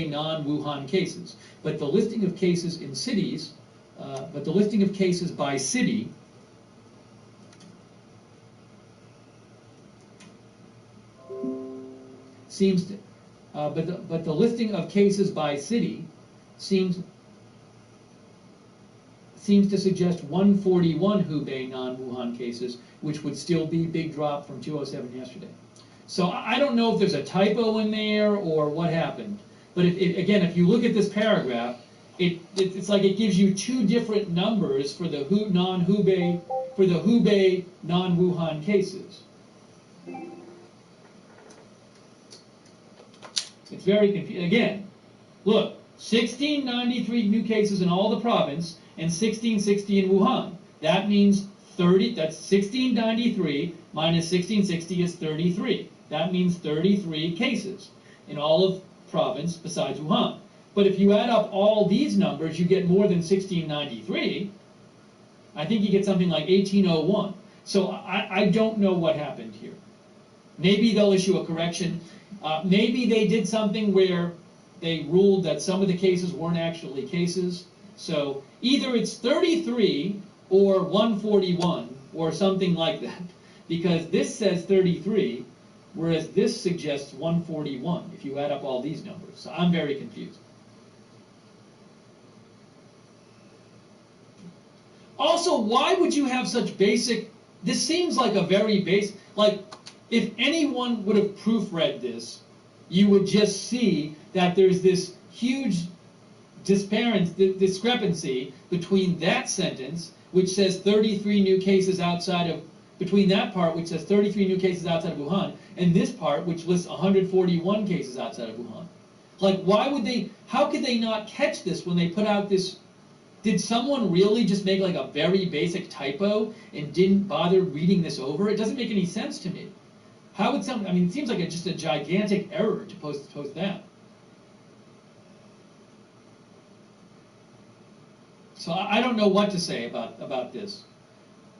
non-Wuhan cases. But the listing of cases in cities, but the listing of cases by city seems to, but the listing of cases by city seems to suggest 141 Hubei non-Wuhan cases, which would still be a big drop from 207 yesterday. So I don't know if there's a typo in there or what happened. But again, if you look at this paragraph, it's like it gives you two different numbers for the Hubei non-Wuhan cases. It's very confusing. Again, look, 1693 new cases in all the province and 1660 in Wuhan. That means 30. That's 1693 minus 1660 is 33. That means 33 cases in all of province besides Wuhan. But if you add up all these numbers, you get more than 1693. I think you get something like 1801. So I don't know what happened here. Maybe they'll issue a correction. Maybe they did something where they ruled that some of the cases weren't actually cases. So either it's 33 or 141 or something like that, because this says 33, whereas this suggests 141 if you add up all these numbers. So I'm very confused. Also, why would you have such basic, this seems like a very basic, like if anyone would have proofread this, you would just see that there's this huge discrepancy between that sentence, which says 33 new cases outside of, between that part which says 33 new cases outside of Wuhan, and this part which lists 141 cases outside of Wuhan. Like, why would they, how could they not catch this when they put out this? Did someone really just make like a very basic typo and didn't bother reading this over? It doesn't make any sense to me. How would some, I mean, it seems like just a gigantic error to post that. So I don't know what to say about this.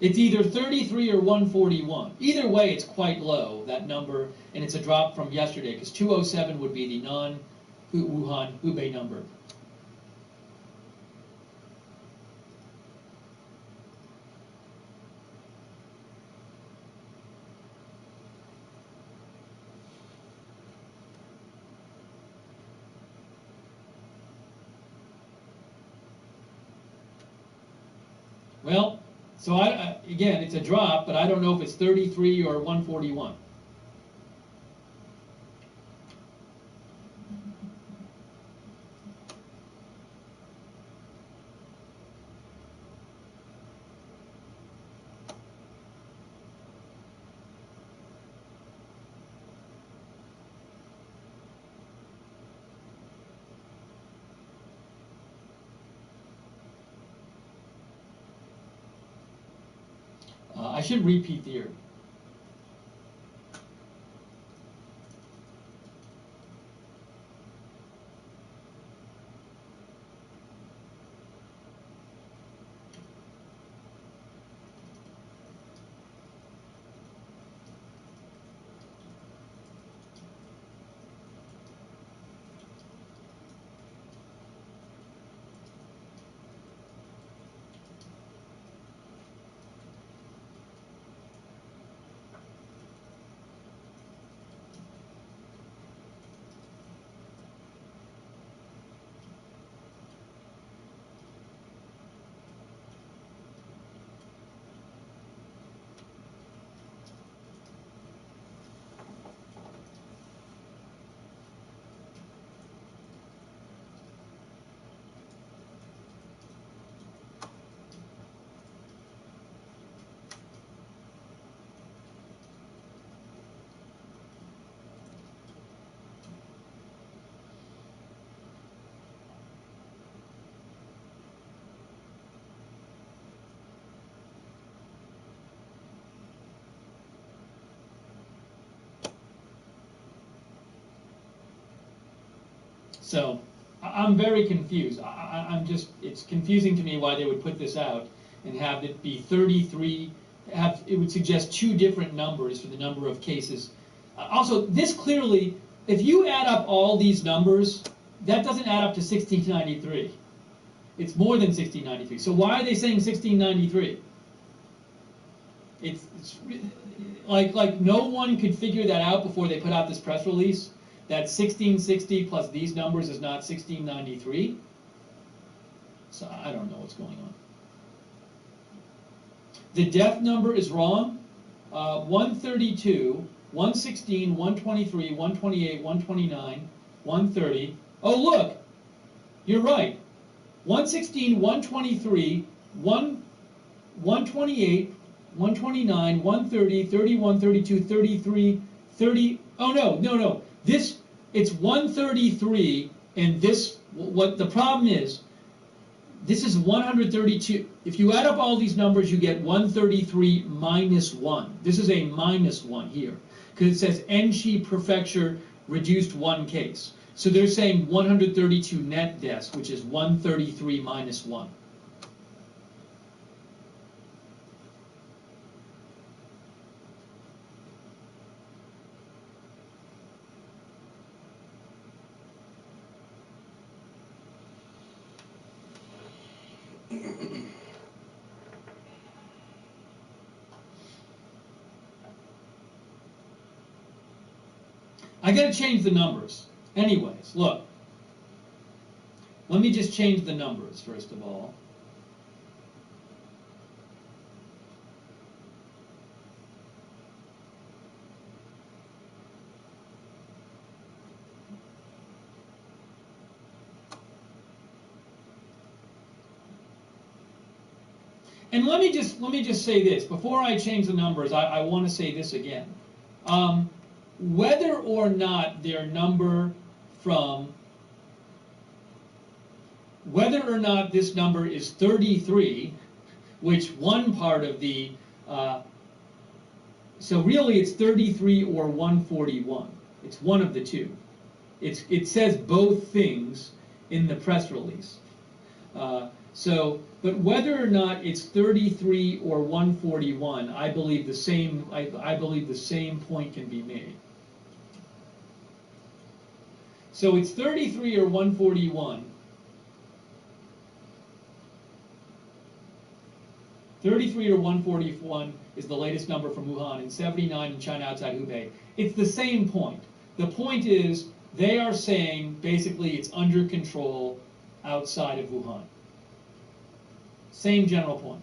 It's either 33 or 141. Either way, it's quite low, that number, and it's a drop from yesterday, because 207 would be the non-Wuhan Hubei number. Well, so again, it's a drop, but I don't know if it's 33 or 141. I should repeat theory. So I'm very confused. I'm just, it's confusing to me why they would put this out and have it be 33, it would suggest two different numbers for the number of cases. Also, this clearly, if you add up all these numbers, that doesn't add up to 1693. It's more than 1693. So why are they saying 1693? It's like no one could figure that out before they put out this press release, that 1660 plus these numbers is not 1693. So I don't know what's going on. The death number is wrong. 132, 116, 123, 128, 129, 130. Oh, look, you're right. 116, 123, 128, 129, 130, 31, 32, 33, 30. Oh, no. It's 133, and this, what the problem is, this is 132. If you add up all these numbers, you get 133 minus 1. This is a minus 1 here, because it says Enshi Prefecture reduced one case. So they're saying 132 net deaths, which is 133 minus 1. I gotta change the numbers. Anyways, look. Let me just change the numbers, first of all. And let me just say this. Before I change the numbers, I want to say this again. Whether or not their number from, whether or not this number is 33, which one part of the, so really it's 33 or 141. It's one of the two. It says both things in the press release. But whether or not it's 33 or 141, I believe the same. I believe the same point can be made. So it's 33 or 141. 33 or 141 is the latest number from Wuhan, and 79 in China outside Hubei. It's the same point. The point is they are saying basically it's under control outside of Wuhan. Same general point.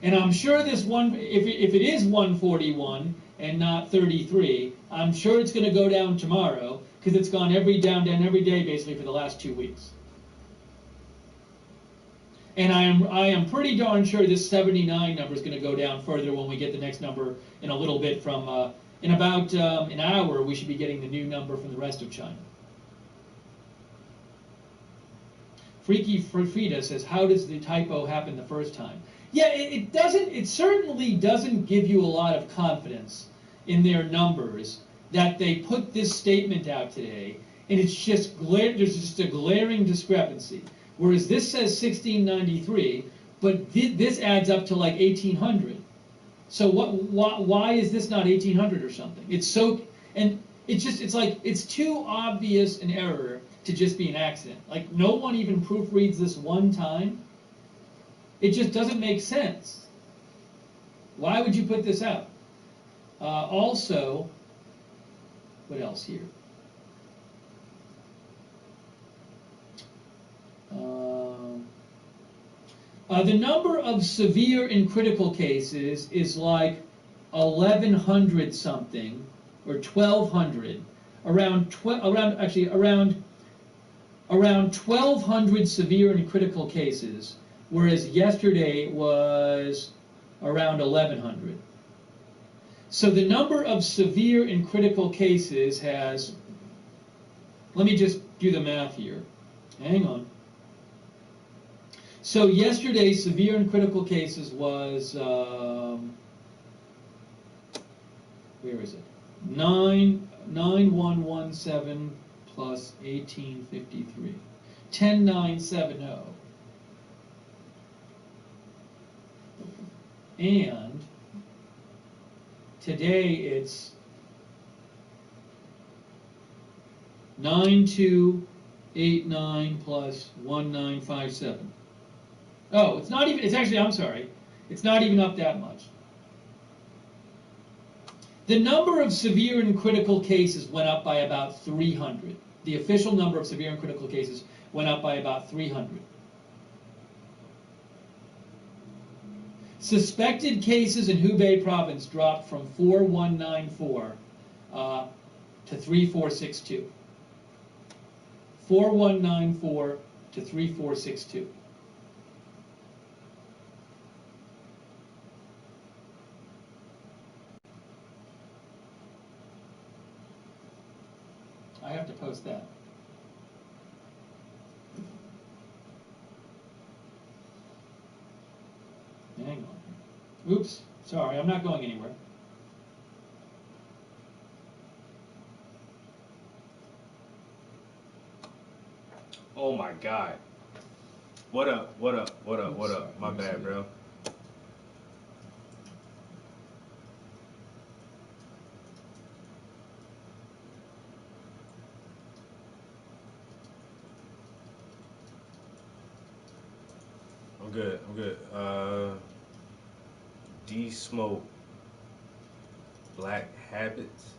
And I'm sure this one, if it is 141 and not 33, I'm sure it's going to go down tomorrow, because it's gone down every day basically for the last 2 weeks. And I am pretty darn sure this 79 number is going to go down further when we get the next number in a little bit from, in about an hour, we should be getting the new number from the rest of China. Freaky Frida says, how does the typo happen the first time? Yeah, it doesn't. It certainly doesn't give you a lot of confidence in their numbers that they put this statement out today, and it's just there's just a glaring discrepancy. Whereas this says 1693, but this adds up to like 1800. So why is this not 1800 or something? It's so, and it's like it's too obvious an error to just be an accident. Like no one even proofreads this one time. It just doesn't make sense. Why would you put this out? Also, what else here? The number of severe and critical cases is like 1,100 something, or 1,200. Around 1,200 severe and critical cases, whereas yesterday was around 1,100. So the number of severe and critical cases has, let me just do the math here. Hang on. So yesterday, severe and critical cases was, where is it? 9117 plus 1853. 10970. And today it's 9289 plus 1957. Oh, it's not even, it's actually, I'm sorry, it's not even up that much. The number of severe and critical cases went up by about 300. The official number of severe and critical cases went up by about 300. Suspected cases in Hubei province dropped from 4194 to 3462. 4194 to 3462. I have to post that. Hang on. Oops, sorry, I'm not going anywhere. Oh my God. What up? What up? What up? Oops, What sorry, up? My bad, bro. I'm good. I'm good. D-Smoke. Black Habits.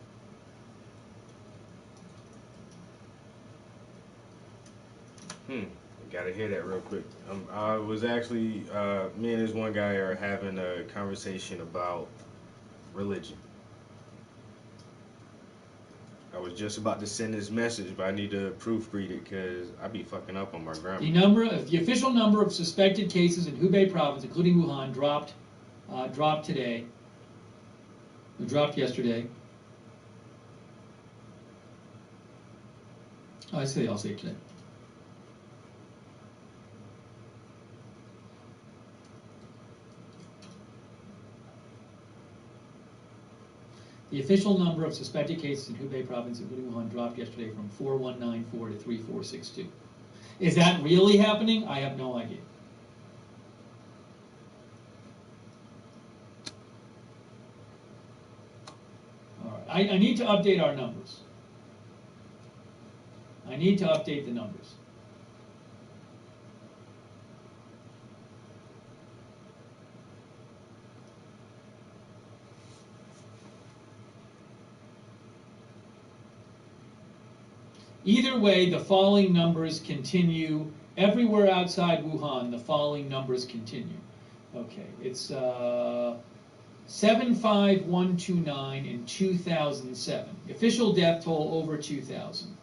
Gotta hear that real quick. I was actually, me and this one guy are having a conversation about religion. I was just about to send this message, but I need to proofread it because I be fucking up on my grammar. The official number of suspected cases in Hubei province, including Wuhan, dropped today. It dropped yesterday. I'll say today. The official number of suspected cases in Hubei province, including Wuhan, dropped yesterday from 4194 to 3462. Is that really happening? I have no idea. All right, I need to update our numbers. I need to update the numbers. Either way, the falling numbers continue. Everywhere outside Wuhan, the falling numbers continue. Okay, it's 75129 in 2007. Official death toll over 2,000.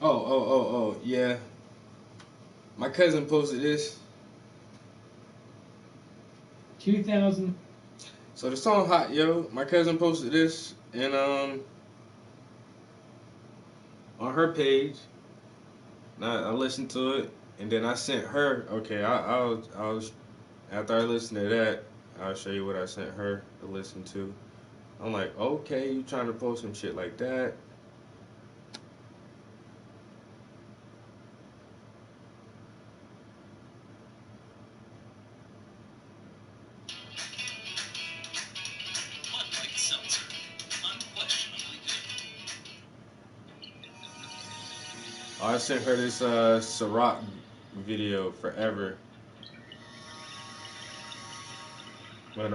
Oh, yeah. My cousin posted this. 2,000. So the song Hot Yo, my cousin posted this and on her page. And I listened to it and then I sent her. Okay, I was after I listened to that, I'll show you what I sent her to listen to. I'm like, okay, you trying to post some shit like that? Oh, I sent her this Ciroc video forever. But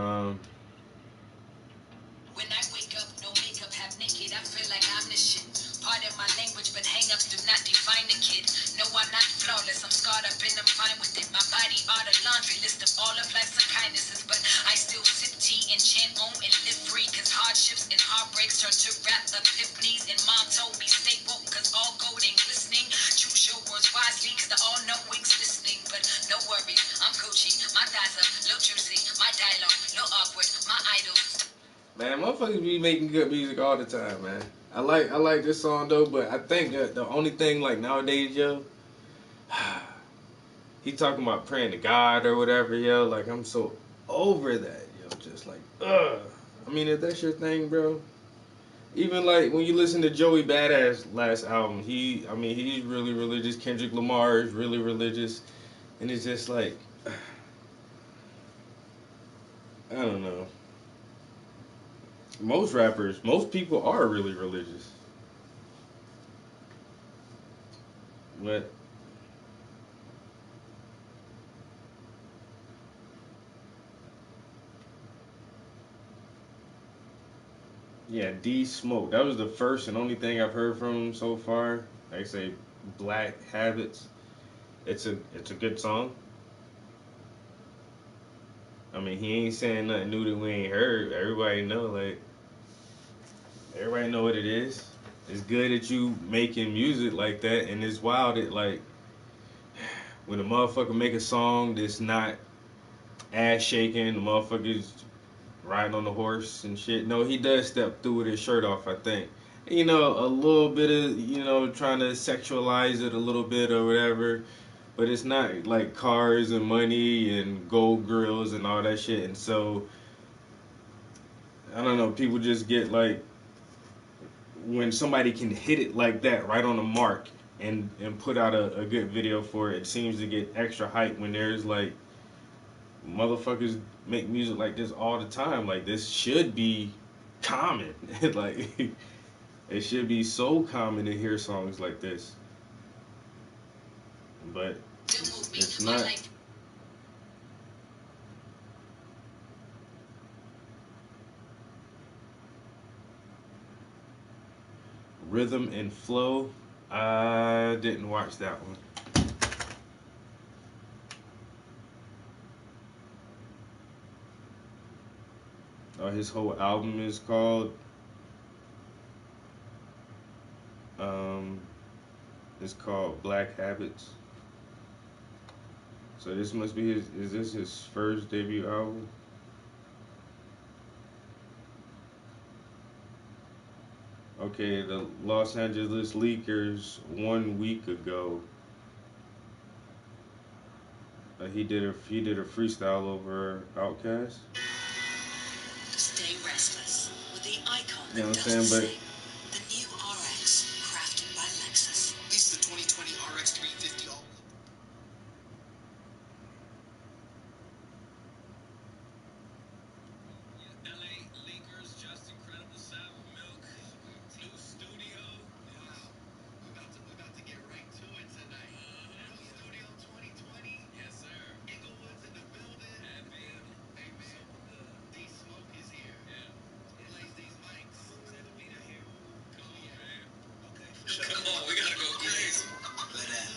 When I wake up, no makeup, half naked, I feel like I'm the shit. Pardon my language, but hang-ups do not define a kid. No, I'm not flawless, I'm scarred up and I'm fine with it. My body are the laundry list of all of life's kindnesses, but I still sip tea and chant on and live free, cause hardships and heartbreaks turn to rap epiphanies. And mom told me stay woke, cause all gold ain't glistening. Choose your words wisely, cause the all-knowing's listening. But no worries, I'm Gucci, my thighs are little juicy, my dialogue, little awkward, my idols. man, motherfuckers be making good music all the time, man. I like this song though, but I think that the only thing like nowadays, yo, he talking about praying to God or whatever, yo. Like I'm so over that, yo. Just like, ugh. I mean, if that's your thing, bro. Even like when you listen to Joey Badass last album, he's really religious. Kendrick Lamar is really religious, and it's just like, I don't know. Most rappers, most people are really religious. But yeah, D Smoke. That was the first and only thing I've heard from him so far. Like I say, Black Habits. It's a good song. I mean, he ain't saying nothing new that we ain't heard. Everybody know what it is. It's good that you making music like that, and it's wild that like when a motherfucker make a song that's not ass shaking, the motherfuckers riding on the horse and shit. No, he does step through with his shirt off, I think. You know, a little bit of, trying to sexualize it a little bit or whatever. But it's not like cars and money and gold grills and all that shit. And so, I don't know, people just get like, when somebody can hit it like that right on the mark and put out a good video for it, it seems to get extra hype when there's like motherfuckers make music like this all the time. Like this should be common. Like it should be so common to hear songs like this. But it's not. Rhythm and Flow. I didn't watch that one. His whole album is called um, it's called Black Habits. So this must be his. Is this his first debut album? Okay, the Los Angeles Leakers 1 week ago. He did a freestyle over Outkast. Stay restless with the icon You know that what does I'm the saying? same. The new RX, crafted by Lexus. This is the 2020 RX 350. LA Lakers, just incredible sour milk. New studio. Wow. We about to get right to it tonight. New studio 2020. Yes, sir. Inglewood's in the building. Happy. Hey, man. D Smoke is here. Yeah. Who plays these mics? Said to be the hero. Come on, man. Okay. Come on, we gotta go crazy. Play that.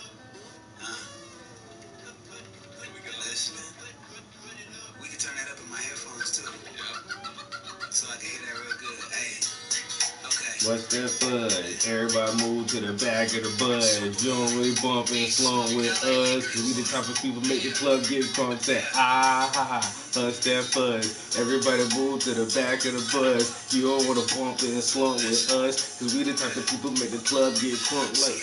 Here we go. Listen. We can turn that up in my headphones too. Yeah. So I can hear that real good. Hey. Okay. What's that fuzz? Everybody move to the back of the buzz. You don't really bump and slump with us. Cause we the type of people make the club get drunk. Say, ah, ha, ha. Hush that fuzz. Everybody move to the back of the buzz. You don't wanna bump and slump with us. Cause we the type of people make the club get drunk. Like,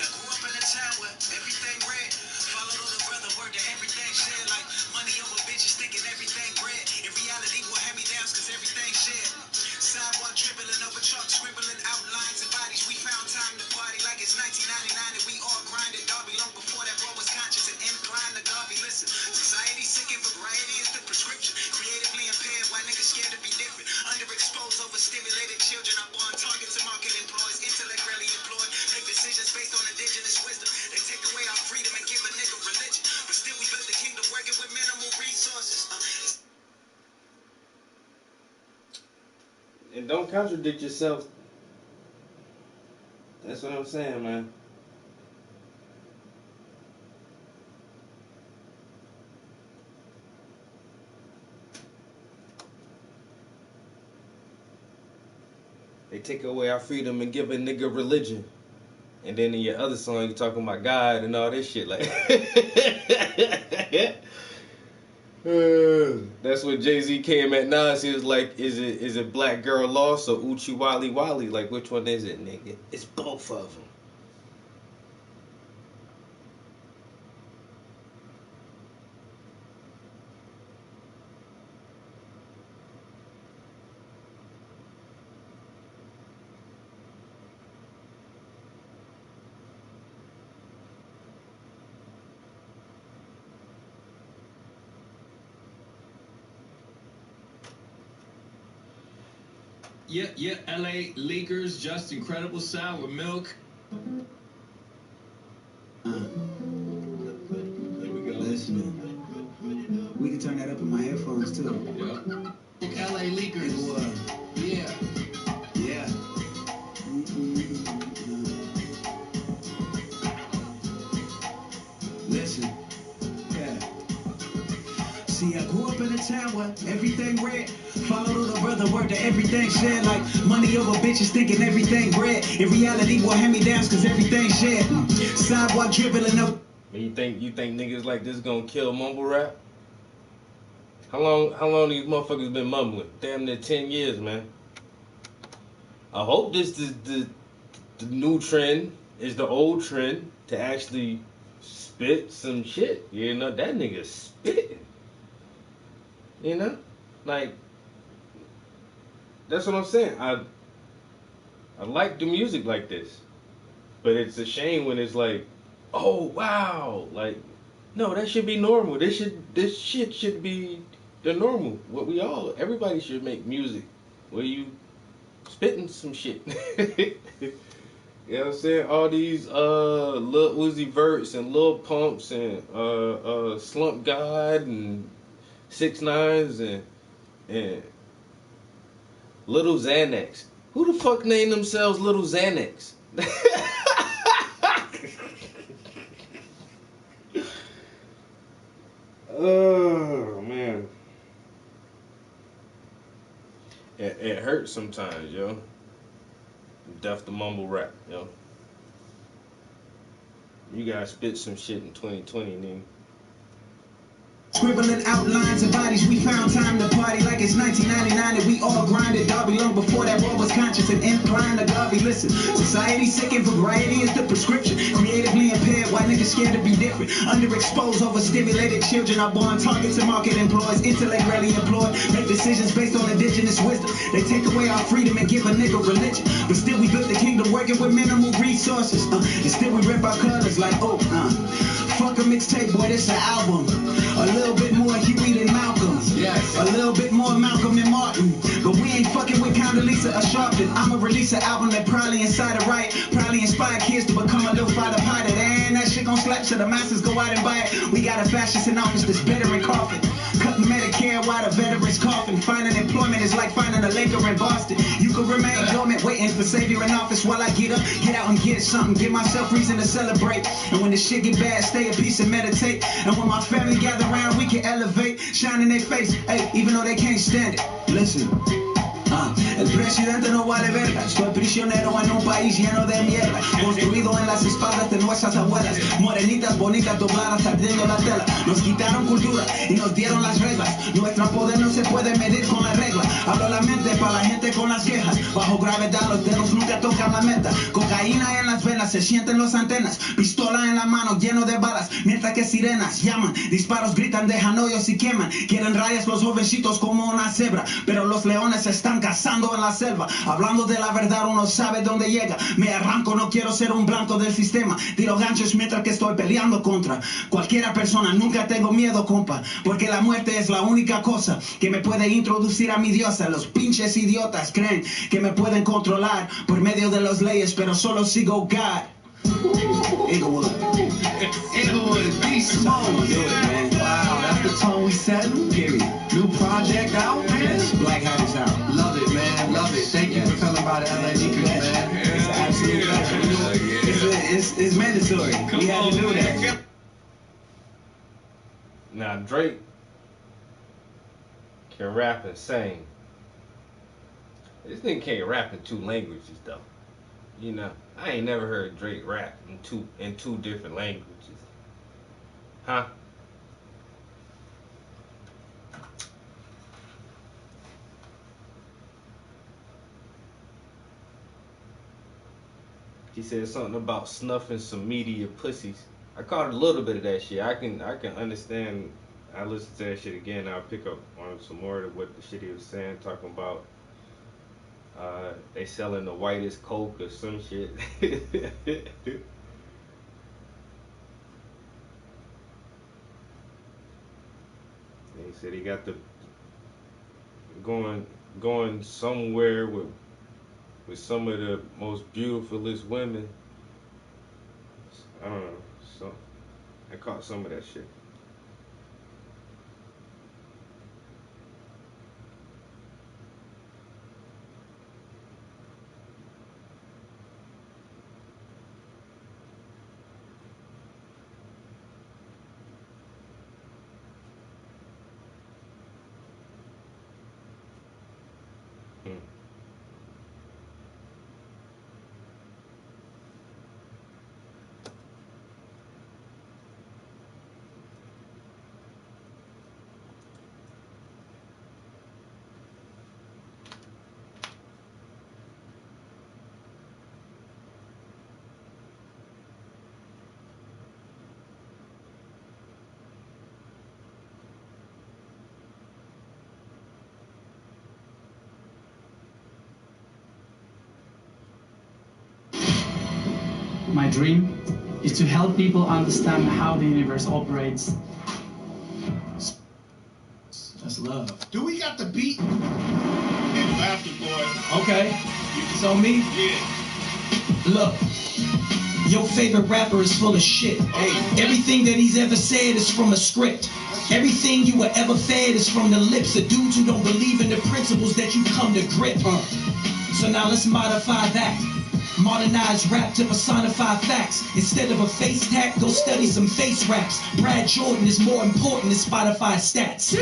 and don't contradict yourself. That's what I'm saying, man. They take away our freedom and give a nigga religion. And then in your other song, you talking about God and all this shit. Like, that's what Jay-Z came at Nas. He was like, is it Black Girl Lost or Uchi Wally Wally? Like, which one is it, nigga? It's both of them. Yeah, LA Leakers, just incredible sour milk. Here we go. Listen, we can turn that up in my headphones too. Yep. LA Leakers. Yeah. Yeah. Listen. Yeah. See, I grew up in a town where everything red. Follow little brother, word to everything shared. Like money over bitches, thinking everything red. In reality, boy, hand me downs, cause everything shared. Sidewalk dribbling up. You think niggas like this gonna kill mumble rap? How long these motherfuckers been mumbling? Damn near 10 years, man. I hope this is the new trend is the old trend to actually spit some shit. You know, that nigga spitting. You know? Like, that's what I'm saying. I like the music like this. But it's a shame when it's like, oh wow, like, no, that should be normal. This shit should be the normal. Everybody should make music where you spitting some shit. You know what I'm saying? All these Lil Uzi Verts and Lil Pumps and Slump God and 6ix9ine and Little Xanax. Who the fuck named themselves Little Xanax? Oh man, it hurts sometimes, yo. Deaf to mumble rap, yo. You gotta spit some shit in 2020, nigga. Scribbling outlines of bodies, we found time to party like it's 1999 and we all grinded. Darby long before that world was conscious and inclined to Garvey. Listen, society sick and variety is the prescription. Creatively impaired, why niggas scared to be different? Underexposed, overstimulated children are born targets and market employees. Intellect rarely employed, make decisions based on indigenous wisdom. They take away our freedom and give a nigga religion. But still we built the kingdom working with minimal resources. And still we rip our colors like, fuck a mixtape, boy, this an album. A little bit more Huey than Malcolm. Yes. A little bit more Malcolm than Martin. But we ain't fucking with Condoleezza or Sharpton. I'ma release an album that probably incite a riot. Probably inspire kids to become a little fighter pilot. And that shit gon' slap so the masses go out and buy it. We got a fascist in office that's better than coughing. Cutting Medicare while the veterans coughing. Finding employment is like finding a Laker in Boston. You can remain dormant waiting for savior in office while I get up, get out and get something. Give myself reason to celebrate. And when the shit get bad, stay at peace and meditate. And when my family gather around, we can elevate. Shine in their face, hey, even though they can't stand it. Listen. El presidente no vale verga. Estoy prisionero en un país lleno de mierda. Construido en las espaldas de nuestras abuelas. Morenitas bonitas dobladas ardiendo la tela. Nos quitaron cultura y nos dieron las reglas. Nuestro poder no se puede medir con la regla. Hablo la mente para la gente con las quejas. Bajo gravedad los dedos nunca tocan la meta. Cocaína en las venas, se sienten las antenas. Pistola en la mano lleno de balas. Mientras que sirenas llaman. Disparos gritan, dejan hoyos y queman. Quieren rayas los jovencitos como una cebra. Pero los leones están cazando en la selva. Hablando de la verdad uno sabe dónde llega. Me arranco, no quiero ser un blanco del sistema. Tiro ganchos mientras que estoy peleando contra cualquiera persona. Nunca tengo miedo, compa, porque la muerte es la única cosa que me puede introducir a mi diosa. Los pinches idiotas creen que me pueden controlar por medio de las leyes, pero solo sigo God. Inglewood. Inglewood, Beast Mode. Do it, man. Wow, that's the tone we set. Period. New project out, man. Black Hat is out. Love it, man. Love it. Thank you for coming by the LA Leakers, man. It's an absolute pleasure. It's mandatory. We had to do that. Now Drake can rap and sing. This nigga can't rap in 2 languages though. You know, I ain't never heard Drake rap in two different languages. Huh? He said something about snuffing some media pussies. I caught a little bit of that shit. I can understand. I listen to that shit again. I'll pick up on some more of what the shit he was saying, talking about they selling the whitest coke or some shit. He said he got the going going somewhere with some of the most beautifulest women. I don't know. So I caught some of that shit. My dream is to help people understand how the universe operates. That's love. Do we got the beat? And Bastard Boy. Okay. So me? Yeah. Look, your favorite rapper is full of shit. Hey, everything that he's ever said is from a script. Everything you were ever fed is from the lips of dudes who don't believe in the principles that you come to grip. So now let's modify that. Modernize rap to personify facts. Instead of a face tag, go study some face raps. Brad Jordan is more important than Spotify stats.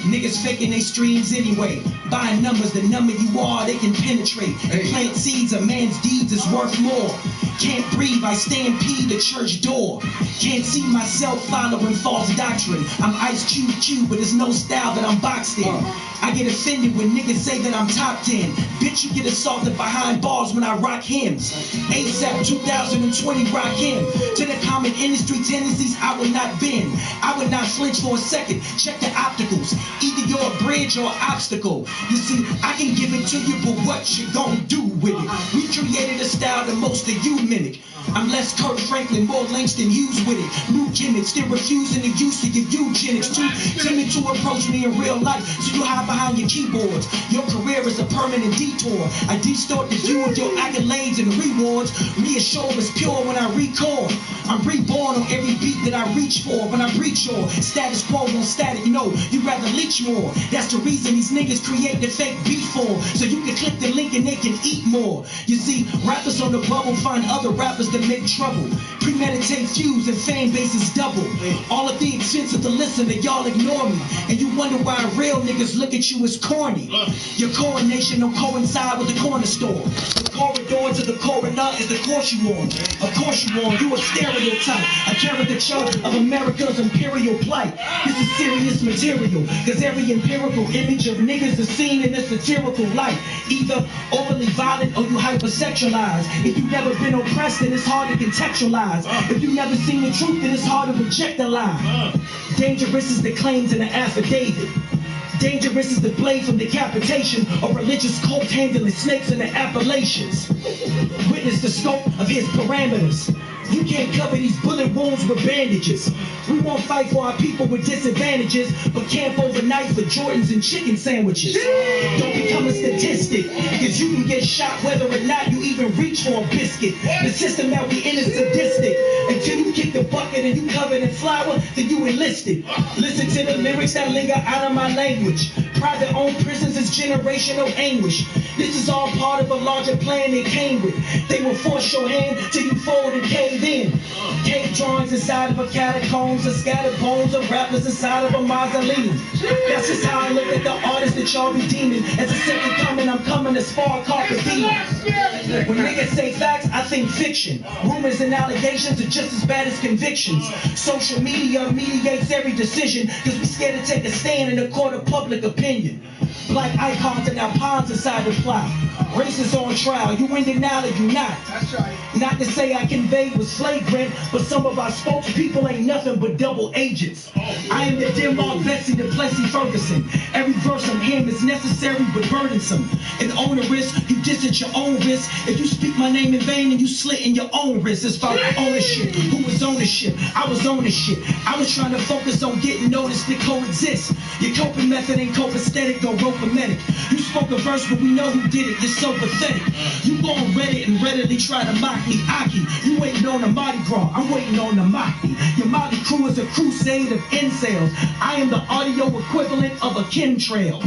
Niggas faking they streams anyway. Buying numbers, the number you are, they can penetrate. And plant seeds, a man's deeds is worth more. Can't breathe, I stampede the church door. Can't see myself following false doctrine. I'm Ice Cube Q, but there's no style that I'm boxed in. I get offended when niggas say that I'm top 10. Bitch, you get assaulted behind bars when I rock hymns. ASAP 2020 rock him. To the common industry tendencies, I will not bend. I would not flinch for a second. Check the opticals. Either you're a bridge or an obstacle. You see, I can give it to you, but what you gonna do with it? We created a style that most of you mimic. I'm less Kurt Franklin, more Langston Hughes with it. New gimmicks, still refusing the use of your eugenics. Too timid to approach me in real life, so you hide behind your keyboards. Your career is a permanent detour. I distort the view of your accolades and rewards. Reassure is pure when I record. I'm reborn on every beat that I reach for. When I breach your status quo on static, no, you rather leech more. That's the reason these niggas create the fake beat for. So you can click the link and they can eat more. You see, rappers on the bubble find other rappers that make trouble. Premeditate fuse and fan bases double. All at the expense of the listener, y'all ignore me. And you wonder why real niggas look at you as corny. Your coronation don't coincide with the corner store. The corridor to the coroner is the course you on. Of course you on, you a stereotype. A caricature of America's imperial plight. This is serious material, cause every empirical image of niggas is seen in this satirical light. Either overly violent or you hypersexualize. If you've never been oppressed, then it's hard to contextualize. If you've never seen the truth, then it's hard to reject the lie. Dangerous is the claims in the affidavit. Dangerous is the blade from decapitation or religious cult handling snakes in the Appalachians. Witness the scope of his parameters. You can't cover these bullet wounds with bandages. We won't fight for our people with disadvantages, but camp overnight for Jordans and chicken sandwiches. Don't become a statistic, cause you can get shot whether or not you even reach for a biscuit. The system that we in is sadistic. Until you kick the bucket and you covered in flour, then you enlisted. Listen to the lyrics that linger out of my language. Private owned prisons is generational anguish. This is all part of a larger plan they came with. They will force your hand till you fold and cave in. Cave drawings inside of a catacombs, or scattered bones of rappers inside of a mausoleum. That's just how I look at the artists that y'all redeeming. As a second coming, I'm coming to spar carpet beam. When niggas say facts, I think fiction. Rumors and allegations are just as bad as convictions. Social media mediates every decision, cause we scared to take a stand in the court of public opinion. Black icons are now pawns inside the plot. Racists on trial, you in denial or you not. That's right. Not to say I conveyed was flagrant, but some of our spokespeople ain't nothing but double agents. I am the Denmark Bessie, the Plessy Ferguson. Every verse I'm him is necessary but burdensome. And onerous, you diss at your own risk. If you speak my name in vain and you slit in your own wrist, it's about ownership. Who was ownership? I was ownership. I was trying to focus on getting noticed to coexist. Your coping method ain't copacetic, go romantic. You spoke a verse, but we know who did it. You're so pathetic. You go on Reddit and readily try to mock me. Aki, you waiting on the Mardi Gras. I'm waiting on the Maki. Your Molly crew is a crusade of incels. I am the audio equivalent of a chemtrail.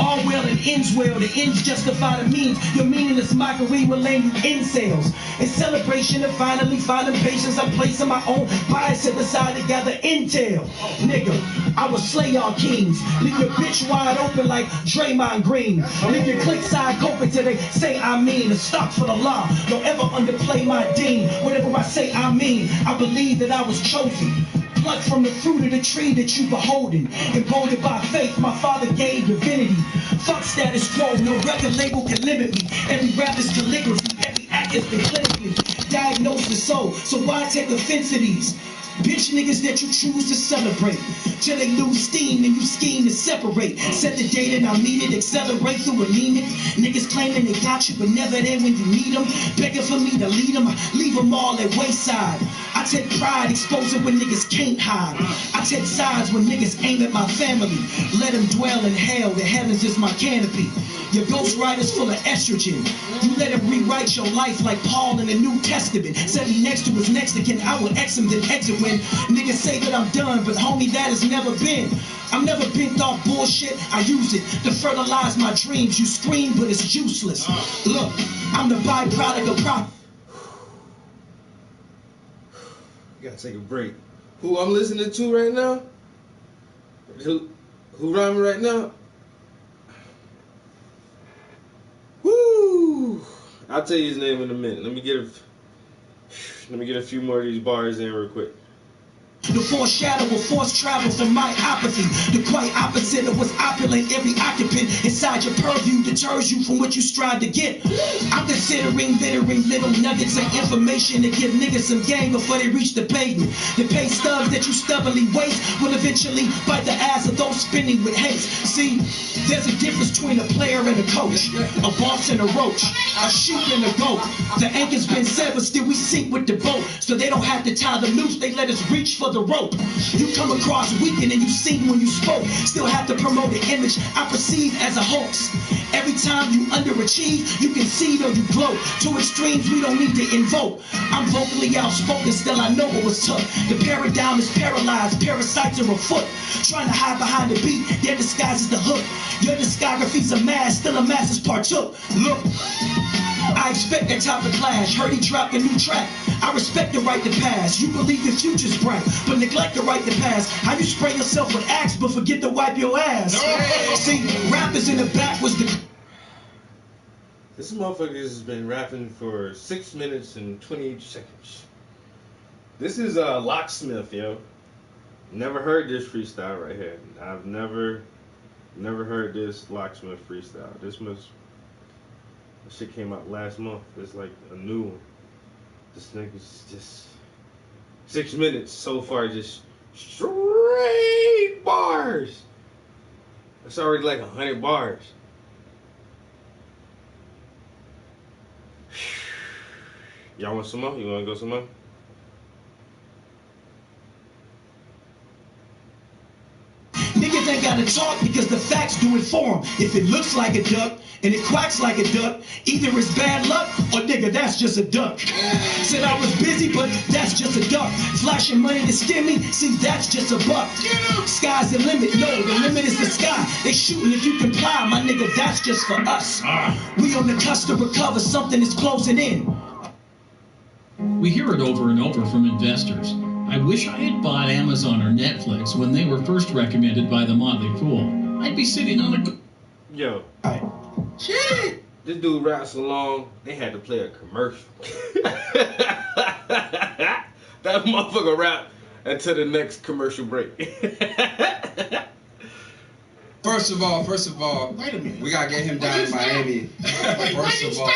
All well and ends well. The ends justify the means. Your meaningless mockery will land you incels. In celebration of finally finding patience, I'm placing my own bias to the side to gather intel. Nigga, I will slay y'all kings. Leave your bitch wide open like Draymond Green. Leave your click side open till they say I mean. A stock for the law. Don't ever underplay my dean. Whatever I say I mean. I believe that I was chosen. Plucked from the fruit of the tree that you beholding. Emboldened by faith, my father gave divinity. Fuck status quo, no record label can limit me. Every rap is calligraphy, every act has been clinically diagnosed with soul. So why take offense to these? Bitch niggas that you choose to celebrate till they lose steam and you scheme to separate. Set the date and I'll meet it, accelerate through anemic. Niggas claiming they got you but never there when you need them. Begging for me to lead them, leave them all at wayside. I take pride exposing when niggas can't hide. I take sides when niggas aim at my family. Let them dwell in hell, the heavens is my canopy. Your ghostwriter's full of estrogen. You let him rewrite your life like Paul in the New Testament. Set me next to his Mexican, I will X him then exit when niggas say that I'm done, but homie, that has never been. I've never been off bullshit, I use it to fertilize my dreams. You scream, but it's useless. Look, I'm the byproduct of prop. Gotta take a break. Who I'm listening to right now? Who rhyming right now? Woo! I'll tell you his name in a minute. Let me get a few more of these bars in real quick. The foreshadow of forced travel from my apathy. The quite opposite of what's opulent. Every occupant inside your purview deters you from what you strive to get. I'm considering littering little nuggets of information to give niggas some game before they reach the pavement. The pay stubs that you stubbornly waste will eventually bite the ass of those spinning with haste. See, there's a difference between a player and a coach, a boss and a roach, a sheep and a goat. The anchor's been set, but still we sink with the boat. So they don't have to tie the noose, they let us reach for the rope. You come across weakened and you sing when you spoke. Still have to promote an image I perceive as a hoax. Every time you underachieve, you concede or you gloat. To extremes we don't need to invoke. I'm vocally outspoken, still I know what was tough. The paradigm is paralyzed, parasites are afoot. Trying to hide behind the beat, their disguise is the hook. Your discography's a mask, still a masses partook. Look, I expect that type of clash. Heard he dropped a new track. I respect the right to pass. You believe the future's bright, but neglect the right to pass. How you spray yourself with Axe, but forget to wipe your ass? No. See, rappers in the back was the... This motherfucker has been rapping for 6 minutes and 28 seconds. This is Locksmith, yo. Never heard this freestyle right here. I've never heard this Locksmith freestyle. This shit came out last month. It's like a new one. This nigga's just 6 minutes so far, just straight bars. It's already like 100 bars. Y'all want some more? You want to go some more? Niggas ain't gotta talk because the facts do it for them. If it looks like a duck and it quacks like a duck, either it's bad luck or nigga, that's just a duck. Said I was busy, but that's just a duck. Flashing money to skim me, see that's just a buck. Sky's the limit, no, the limit is the sky. They shooting if you comply, my nigga, that's just for us. We on the cusp to recover, something is closing in. We hear it over and over from investors. I wish I had bought Amazon or Netflix when they were first recommended by the Motley Fool. I'd be sitting on a... Yo. Shit. This dude raps so long, they had to play a commercial. That motherfucker rap until the next commercial break. First of all, wait a minute. we gotta get him down in Miami. First of all,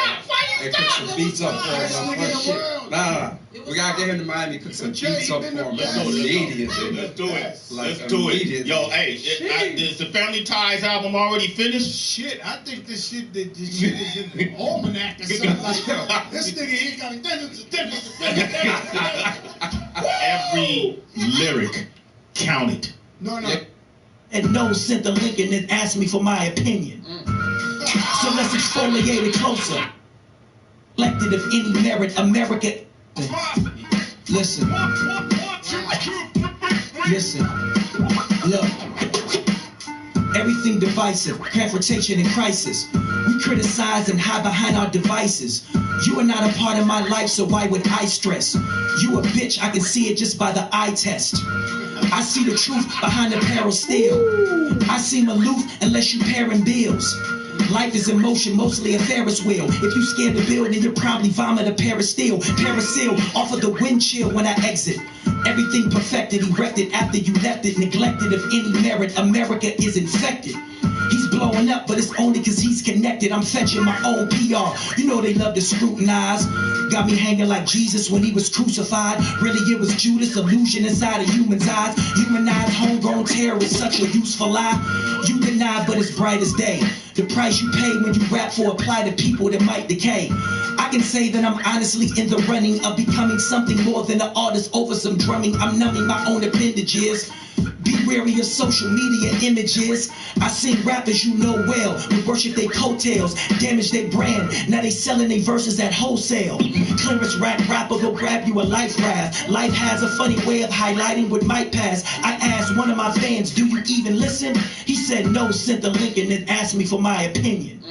and cook some beats up for him. Nah. We gotta get him to Miami, cook some beats up for him immediately. Let's do it. Like, Let's do it. immediately. Yo, hey, is the Family Ties album already finished? Shit, I think this shit is in the almanac or something like that. This nigga here got every lyric counted. No. And no sent the link and then asked me for my opinion. So let's exfoliate it closer. Elected of any merit, America. Listen. Listen. Look. Everything divisive, confrontation and crisis. We criticize and hide behind our devices. You are not a part of my life, so why would I stress? You a bitch, I can see it just by the eye test. I see the truth behind the peril still. I seem aloof unless you pairing bills. Life is in motion, mostly a Ferris wheel. If you scared to build, then you probably vomit a pair of steel. Parasail off of the wind chill when I exit. Everything perfected, erected after you left it. Neglected of any merit, America is infected. He's blowing up, but it's only cause he's connected. I'm fetching my own PR. You know they love to scrutinize. Got me hanging like Jesus when he was crucified. Really it was Judas, illusion inside a human's eyes. Humanized, homegrown terror is such a useful lie. You deny, but it's bright as day. The price you pay when you rap for apply to people that might decay. I can say that I'm honestly in the running of becoming something more than an artist over some drumming. I'm numbing my own appendages. Be wary of social media images. I seen rappers you know well would worship their coattails, damage their brand. Now they selling their verses at wholesale. Clearance rapper will grab you a life raft. Life has a funny way of highlighting what might pass. I asked one of my fans, do you even listen? He said no, sent the link and then asked me for my opinion.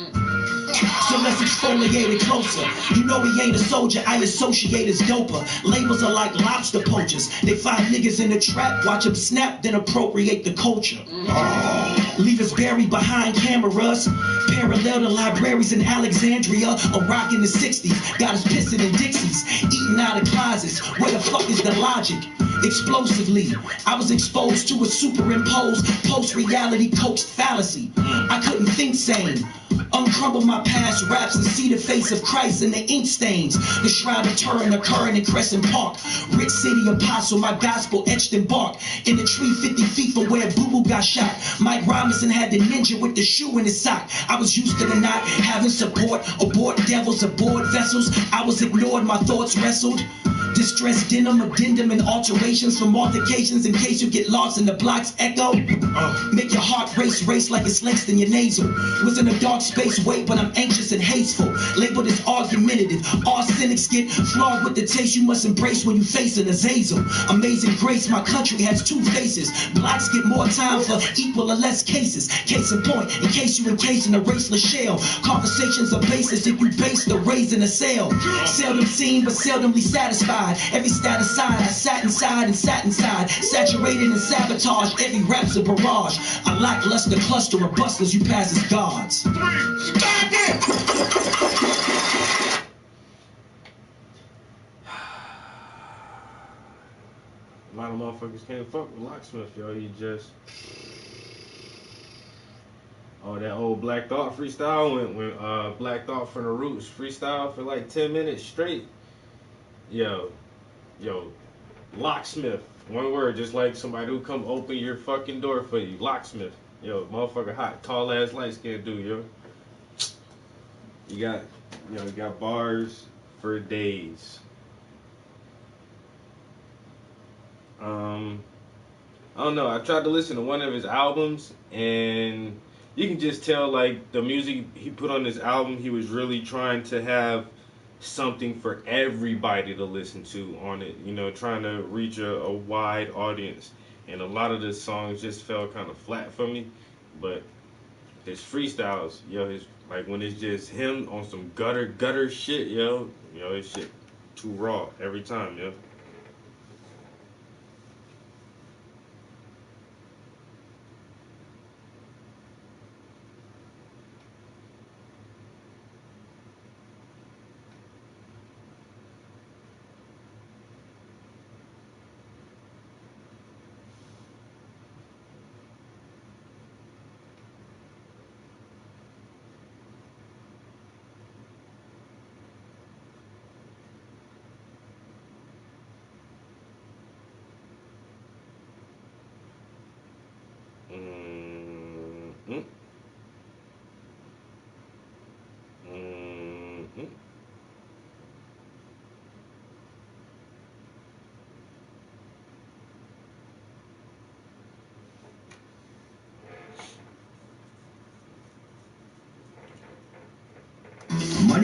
So let's exfoliate it closer. You know he ain't a soldier, I associate as doper. Labels are like lobster poachers. They find niggas in the trap, watch them snap, then appropriate the culture. Leave us buried behind cameras. Parallel to libraries in Alexandria. A rock in the 60s, got us pissing in Dixies. Eating out of closets, where the fuck is the logic? Explosively, I was exposed to a superimposed post-reality coaxed fallacy. I couldn't think sane. Uncrumble my past raps and see the face of Christ in the ink stains. The shroud of Turin occurring in Crescent Park. Rich city apostle, my gospel etched in bark. In the tree 50 feet from where Boo Boo got shot. Mike Robinson had the ninja with the shoe in his sock. I was used to the not having support. Abort devils, aboard vessels. I was ignored, my thoughts wrestled. Distressed denim, addendum, and alterations from altercations in case you get lost in the block's echo. Make your heart race like it's laced in your nasal. Was in a dark space, wait, but I'm anxious and hasteful. Labeled as argumentative. All cynics get flawed with the taste you must embrace when you face an Azazel. Amazing grace, my country has two faces. Blacks get more time for equal or less cases. Case in point, in case you encase in a raceless shell. Conversations are baseless if you base the raise in a sale. Seldom seen, but seldomly satisfied. Every stat aside, I sat inside and sat inside. Saturated and sabotaged, every rap's a barrage. A lackluster cluster of busters you pass as gods. Stop it! A lot of motherfuckers can't fuck with Locksmith, yo. You just... Oh, that old Black Thought freestyle when Black Thought from the Roots freestyle for like 10 minutes straight. Yo, Locksmith. One word, just like somebody who come open your fucking door for you. Locksmith. Yo, motherfucker hot, tall ass light skinned dude, yo. You got bars for days. I don't know. I tried to listen to one of his albums, and you can just tell, like, the music he put on this album, he was really trying to have something for everybody to listen to on it, you know, trying to reach a wide audience. And a lot of the songs just fell kind of flat for me. But his freestyles, yo, his, like, when it's just him on some gutter shit, yo, his shit too raw every time, yo.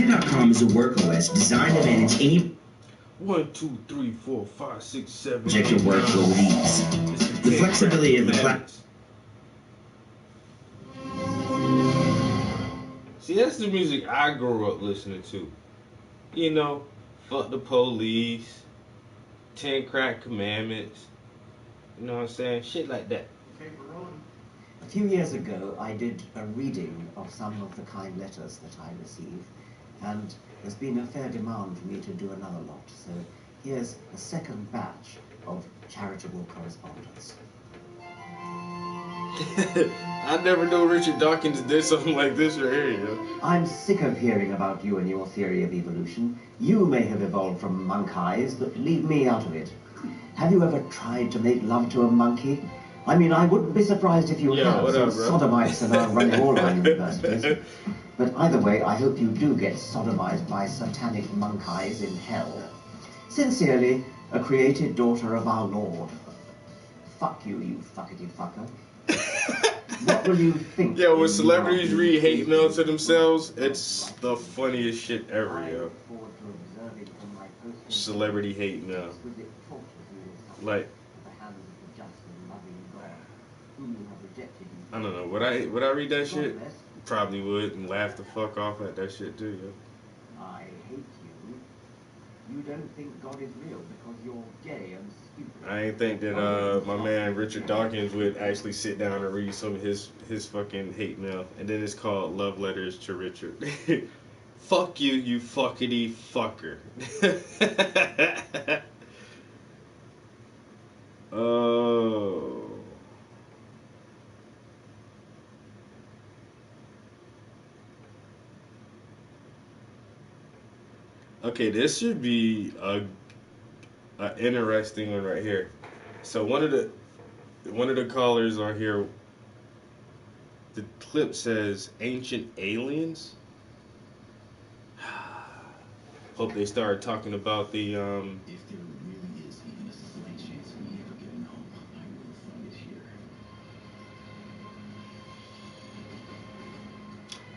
Finder.com is a work OS designed to manage any 1, 2, 3, 4, 5, 6, 7. project your workflow with ease. The flexibility of the platform. See, that's the music I grew up listening to. You know, Fuck the Police, 10 Crack Commandments. You know what I'm saying? Shit like that. A few years ago, I did a reading of some of the kind letters that I received, and there's been a fair demand for me to do another lot. So here's a second batch of charitable correspondence. I never knew Richard Dawkins did something like this right here, yo. I'm sick of hearing about you and your theory of evolution. You may have evolved from monk eyes, but leave me out of it. Have you ever tried to make love to a monkey? I mean, I wouldn't be surprised if you have. Some sodomites are now running all our universities. But either way, I hope you do get sodomized by satanic monk eyes in hell. Sincerely, a created daughter of our Lord. Fuck you, you fuckity fucker. What will you think? Yeah, when celebrities read hate mail to themselves, it's the funniest shit ever, yo. Celebrity hate mail. Like, I don't know. Would I read that shit? Probably would, and laugh the fuck off at that shit too, yo. I hate you. You don't think God is real because you're gay and stupid. I ain't think that my man Richard Dawkins would actually sit down and read some of his fucking hate mail, and then it's called Love Letters to Richard. Fuck you, you fuckity fucker. Oh. Okay, this should be a interesting one right here. So one of the callers on here, the clip says ancient aliens. Hope they start talking about the If there really is even a slight chance of me ever getting home, I will find it here.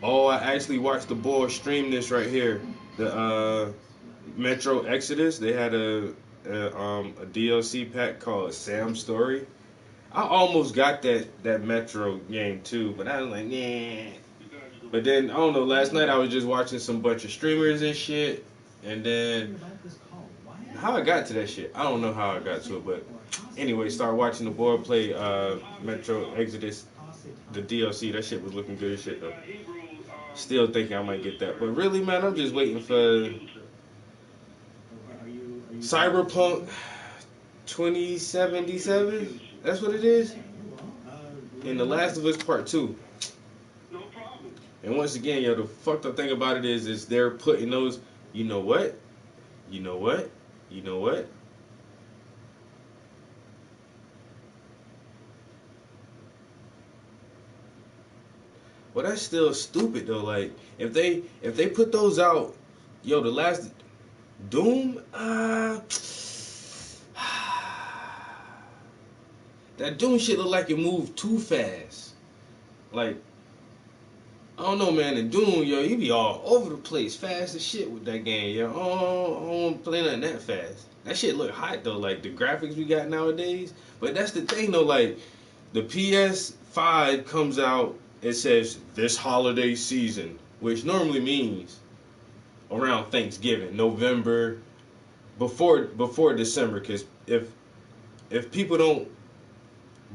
Oh, I actually watched the boys stream this right here. The Metro Exodus. They had a DLC pack called Sam's Story. I almost got that Metro game too, but I was like, nah. But then I don't know. Last night I was just watching some bunch of streamers and shit, and then how I got to that shit, I don't know how I got to it, but anyway, started watching the boy play Metro Exodus, the DLC. That shit was looking good as shit though. Still thinking I might get that, but really, man, I'm just waiting for Cyberpunk 2077. That's what it is. And The Last of Us Part 2. And once again, yo, the fucked up thing about it is they're putting those. You know what? You know what? You know what? Well, that's still stupid though. Like if they put those out, yo, the last Doom, that Doom shit look like it moved too fast. Like I don't know, man. In Doom, yo, you be all over the place, fast as shit with that game, yo. I don't want to play nothing that fast. That shit look hot though, like the graphics we got nowadays. But that's the thing though, like the PS5 comes out. It says this holiday season, which normally means around Thanksgiving, November, before December. Because if people don't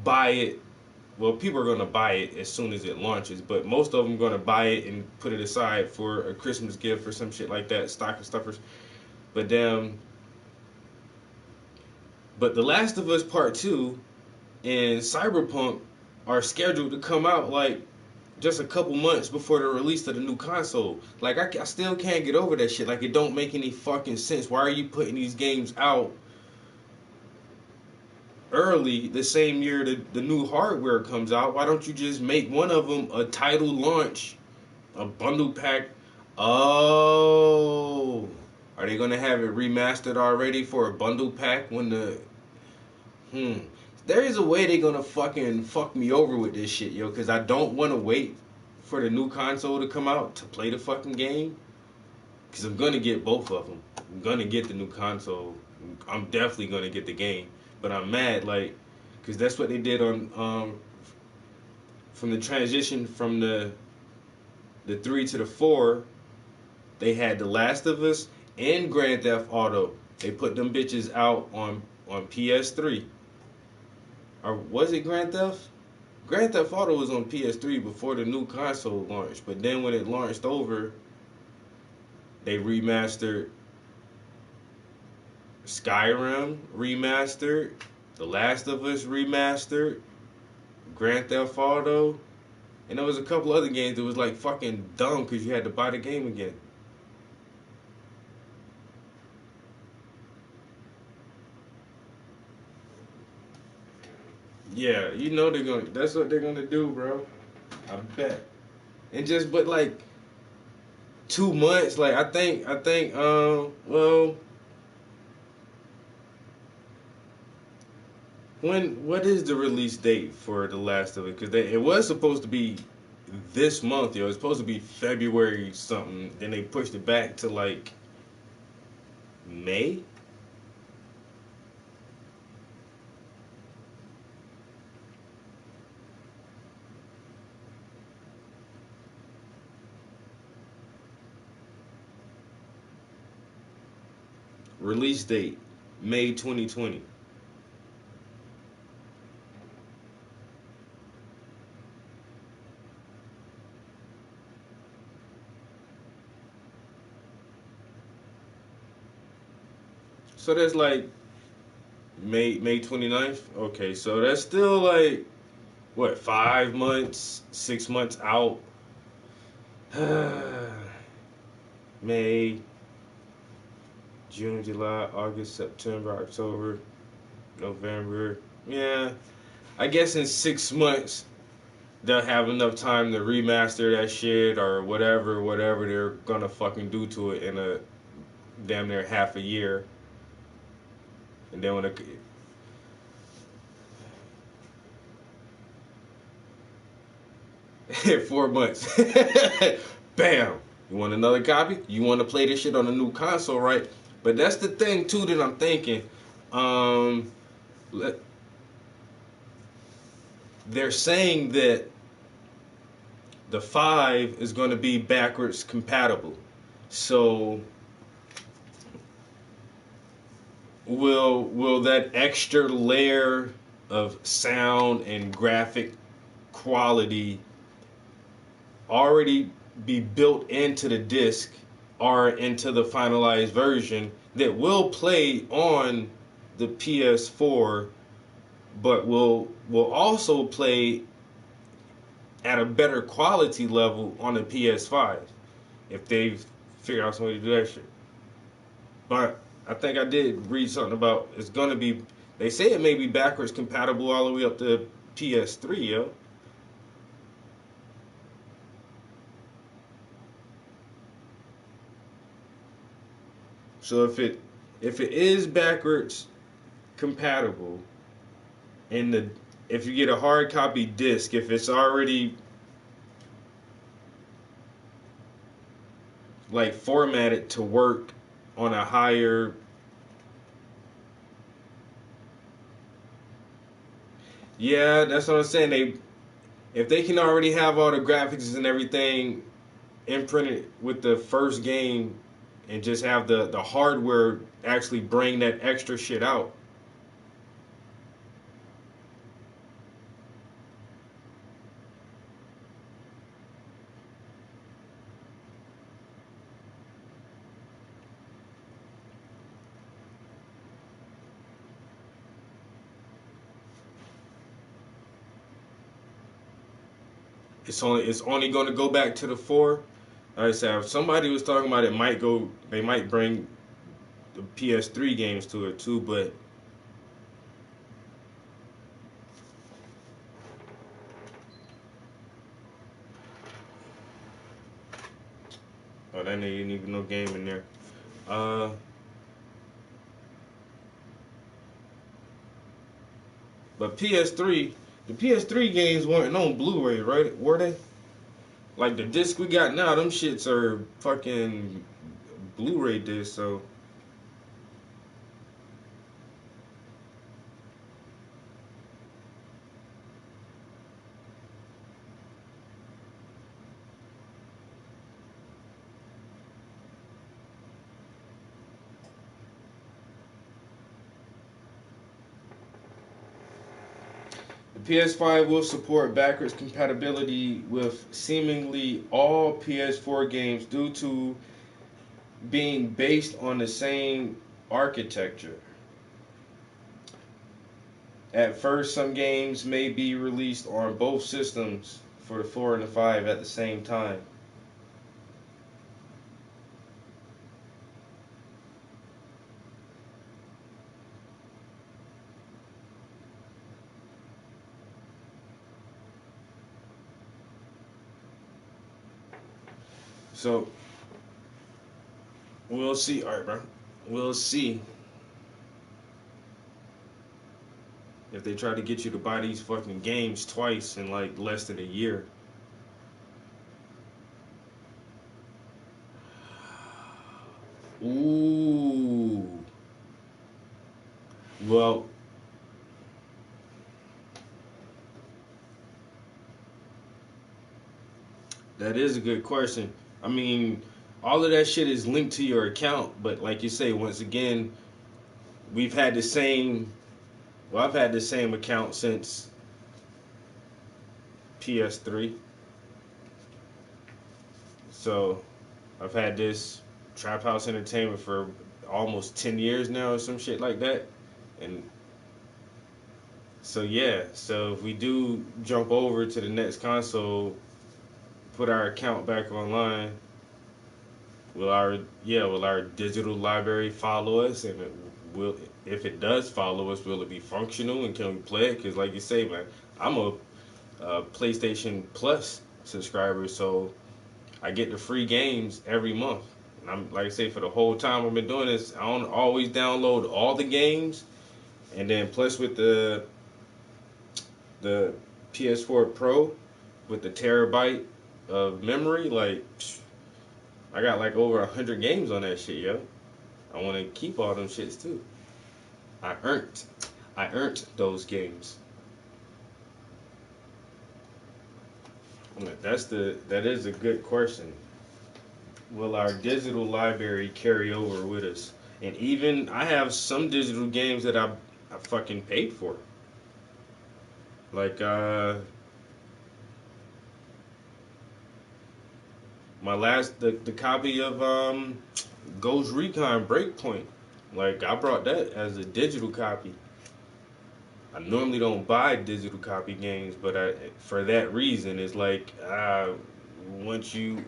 buy it, well, people are gonna buy it as soon as it launches. But most of them gonna buy it and put it aside for a Christmas gift or some shit like that, stocking stuffers. But The Last of Us Part 2 and Cyberpunk are scheduled to come out like just a couple months before the release of the new console. Like I still can't get over that shit. Like it don't make any fucking sense. Why are you putting these games out early the same year the new hardware comes out? Why don't you just make one of them a title launch, a bundle pack? Oh, are they gonna have it remastered already for a bundle pack when the There is a way they're gonna fucking fuck me over with this shit, yo, because I don't want to wait for the new console to come out to play the fucking game. because I'm gonna get both of them. I'm gonna get the new console. I'm definitely gonna get the game, but I'm mad like because that's what they did on from the transition from the 3 to the 4. They had The Last of Us and Grand Theft Auto. They put them bitches out on PS3. Or was it Grand Theft? Grand Theft Auto was on PS3 before the new console launched, but then when it launched over, they remastered Skyrim remastered, The Last of Us remastered, Grand Theft Auto, and there was a couple other games that was like fucking dumb because you had to buy the game again. Yeah, you know that's what they're gonna do, bro. I bet. And just but like 2 months, like I think well, what is the release date for The Last of It? Because it was supposed to be this month, yo. It was supposed to be February something. Then they pushed it back to like May. Release date, May 2020. So that's like May 29th? Okay, so that's still like, what, 5 months, 6 months out? May, June, July, August, September, October, November. Yeah, I guess in 6 months they'll have enough time to remaster that shit or whatever they're gonna fucking do to it in a damn near half a year. And then when it 4 months, bam. You want another copy? You want to play this shit on a new console, right? But that's the thing too that I'm thinking. They're saying that the 5 is going to be backwards compatible. So will that extra layer of sound and graphic quality already be built into the disc or into the finalized version that will play on the PS4, but will also play at a better quality level on the PS5 if they figure out some way to do that shit. But I think I did read something about it's gonna be. They say it may be backwards compatible all the way up to PS3, yo. So if it is backwards compatible, and if you get a hard copy disc, if it's already like formatted to work on a higher, yeah, that's what I'm saying. If they can already have all the graphics and everything imprinted with the first game, and just have the hardware actually bring that extra shit out. It's only going to go back to the 4. Like I said, if somebody was talking about they might bring the PS3 games to it too, but oh, that ain't even no game in there. But the PS3 games weren't on Blu-ray, right? Were they? Like the disc we got now, them shits are fucking Blu-ray disc, so. The PS5 will support backwards compatibility with seemingly all PS4 games due to being based on the same architecture. At first, some games may be released on both systems for the 4 and the 5 at the same time. So, we'll see. Alright, bro. We'll see if they try to get you to buy these fucking games twice in like less than a year. Ooh. Well, that is a good question. I mean, all of that shit is linked to your account, but like you say, once again, we've had the same. Well, I've had the same account since PS3. So, I've had this Trap House Entertainment for almost 10 years now or some shit like that. And so, yeah. So, if we do jump over to the next console, put our account back online, will our digital library follow us? And if it does follow us, will it be functional and can we play it? Because like you say, man, I'm a PlayStation Plus subscriber, so I get the free games every month. And I'm like I say, for the whole time I've been doing this, I don't always download all the games, and then plus with the PS4 Pro with the terabyte of memory, like I got like over 100 games on that shit, yo. I want to keep all them shits too. I earned those games. That is a good question. Will our digital library carry over with us? And even I have some digital games that I fucking paid for. Like my last the copy of Ghost Recon Breakpoint. Like I brought that as a digital copy. I normally don't buy digital copy games, but for that reason, it's like once you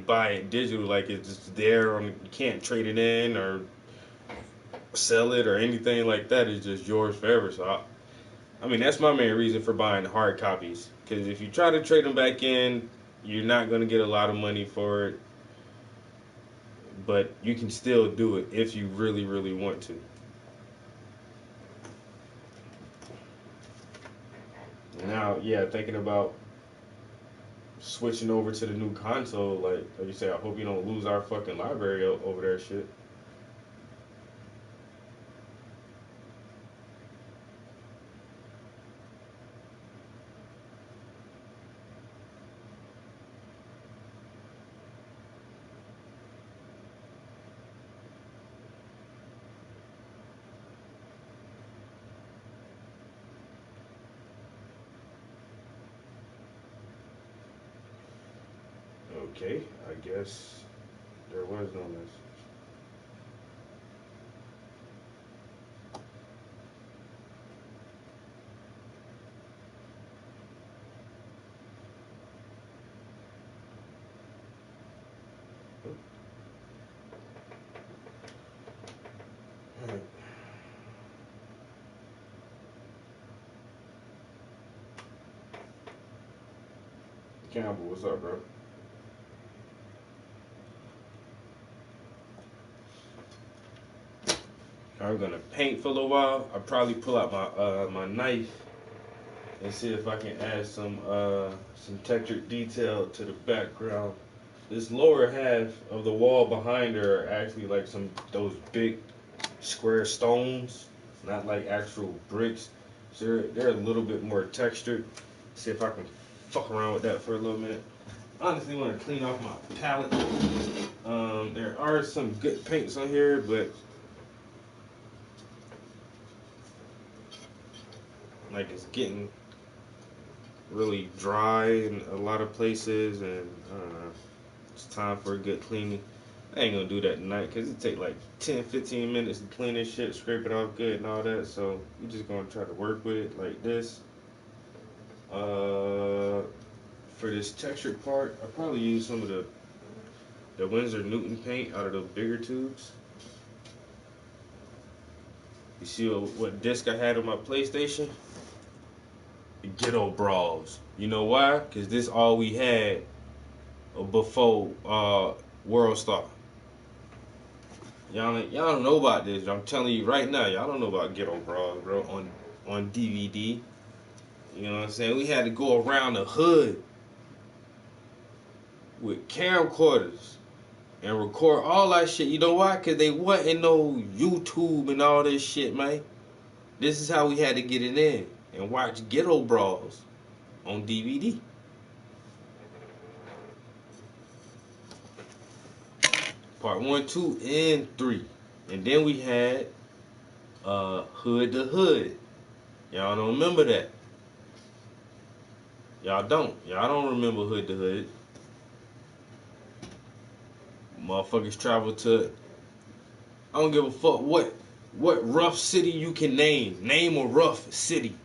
buy it digital, like it's just there, you can't trade it in or sell it or anything like that. It's just yours forever. So I mean that's my main reason for buying hard copies. Because if you try to trade them back in, you're not gonna get a lot of money for it. But you can still do it if you really, really want to. Now, yeah, thinking about switching over to the new console, like you say, I hope you don't lose our fucking library over that shit. Okay, I guess there was no message. Campbell, what's up, bro? I'm gonna paint for a little while. I'll probably pull out my knife and see if I can add some textured detail to the background. this lower half of the wall behind her are actually like those big square stones, not like actual bricks. So they're a little bit more textured. See if I can fuck around with that for a little minute. I honestly want to clean off my palette. There are some good paints on here, but like it's getting really dry in a lot of places, and I don't know, it's time for a good cleaning. I ain't gonna do that tonight because it take like 10-15 minutes to clean this shit, scrape it off good and all that, so we're just gonna try to work with it like this. For this textured part, I'll probably use some of the Winsor Newton paint out of the bigger tubes. You see what disc I had on my PlayStation? The Ghetto Brawls. You know why? Because this all we had before World Star. Y'all don't know about this. I'm telling you right now, y'all don't know about Ghetto Brawls, bro, on DVD. You know what I'm saying? We had to go around the hood with camcorders and record all that shit. You know why? Because they wasn't no YouTube and all this shit, man. This is how we had to get it in and watch Ghetto Brawls on DVD. Part 1, 2, and 3. And then we had Hood to Hood. Y'all don't remember that. Y'all don't remember Hood to Hood. Motherfuckers travel to, I don't give a fuck what rough city you can name. Name a rough city.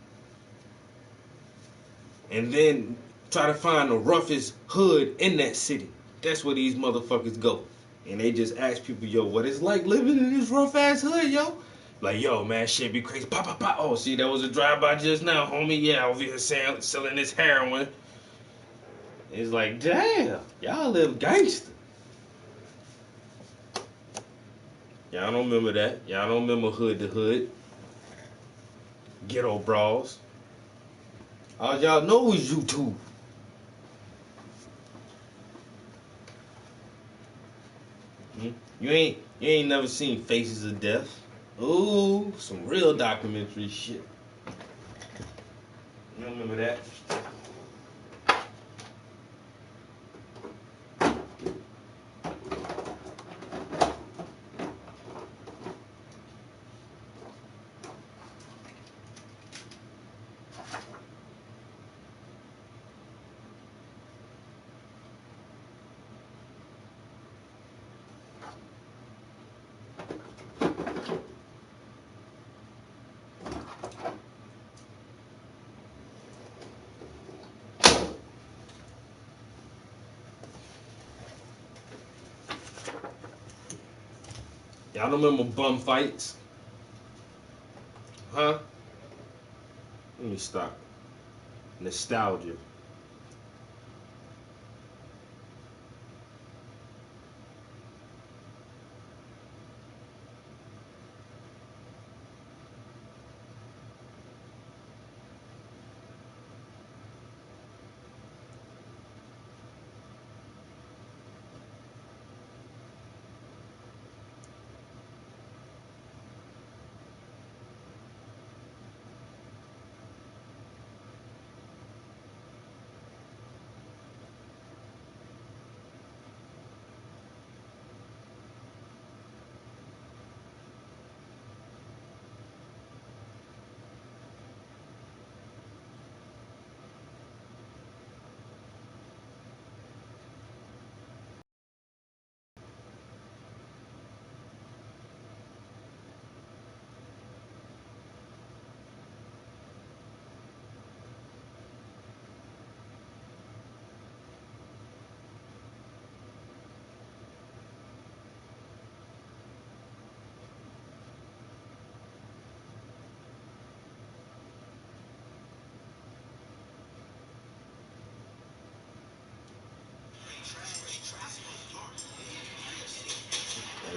And then try to find the roughest hood in that city. That's where these motherfuckers go. And they just ask people, yo, what it's like living in this rough ass hood, yo? Like, yo, man, shit be crazy. Pop, pop, pop. Oh, see, that was a drive-by just now, homie. Yeah, over here selling this heroin. It's like, damn, y'all live gangster. Y'all don't remember that. Y'all don't remember Hood to Hood. Ghetto Brawls. All y'all know is YouTube. You ain't never seen Faces of Death. Ooh, some real documentary shit. You don't remember that? Y'all don't remember bum fights? Huh? Let me stop. Nostalgia.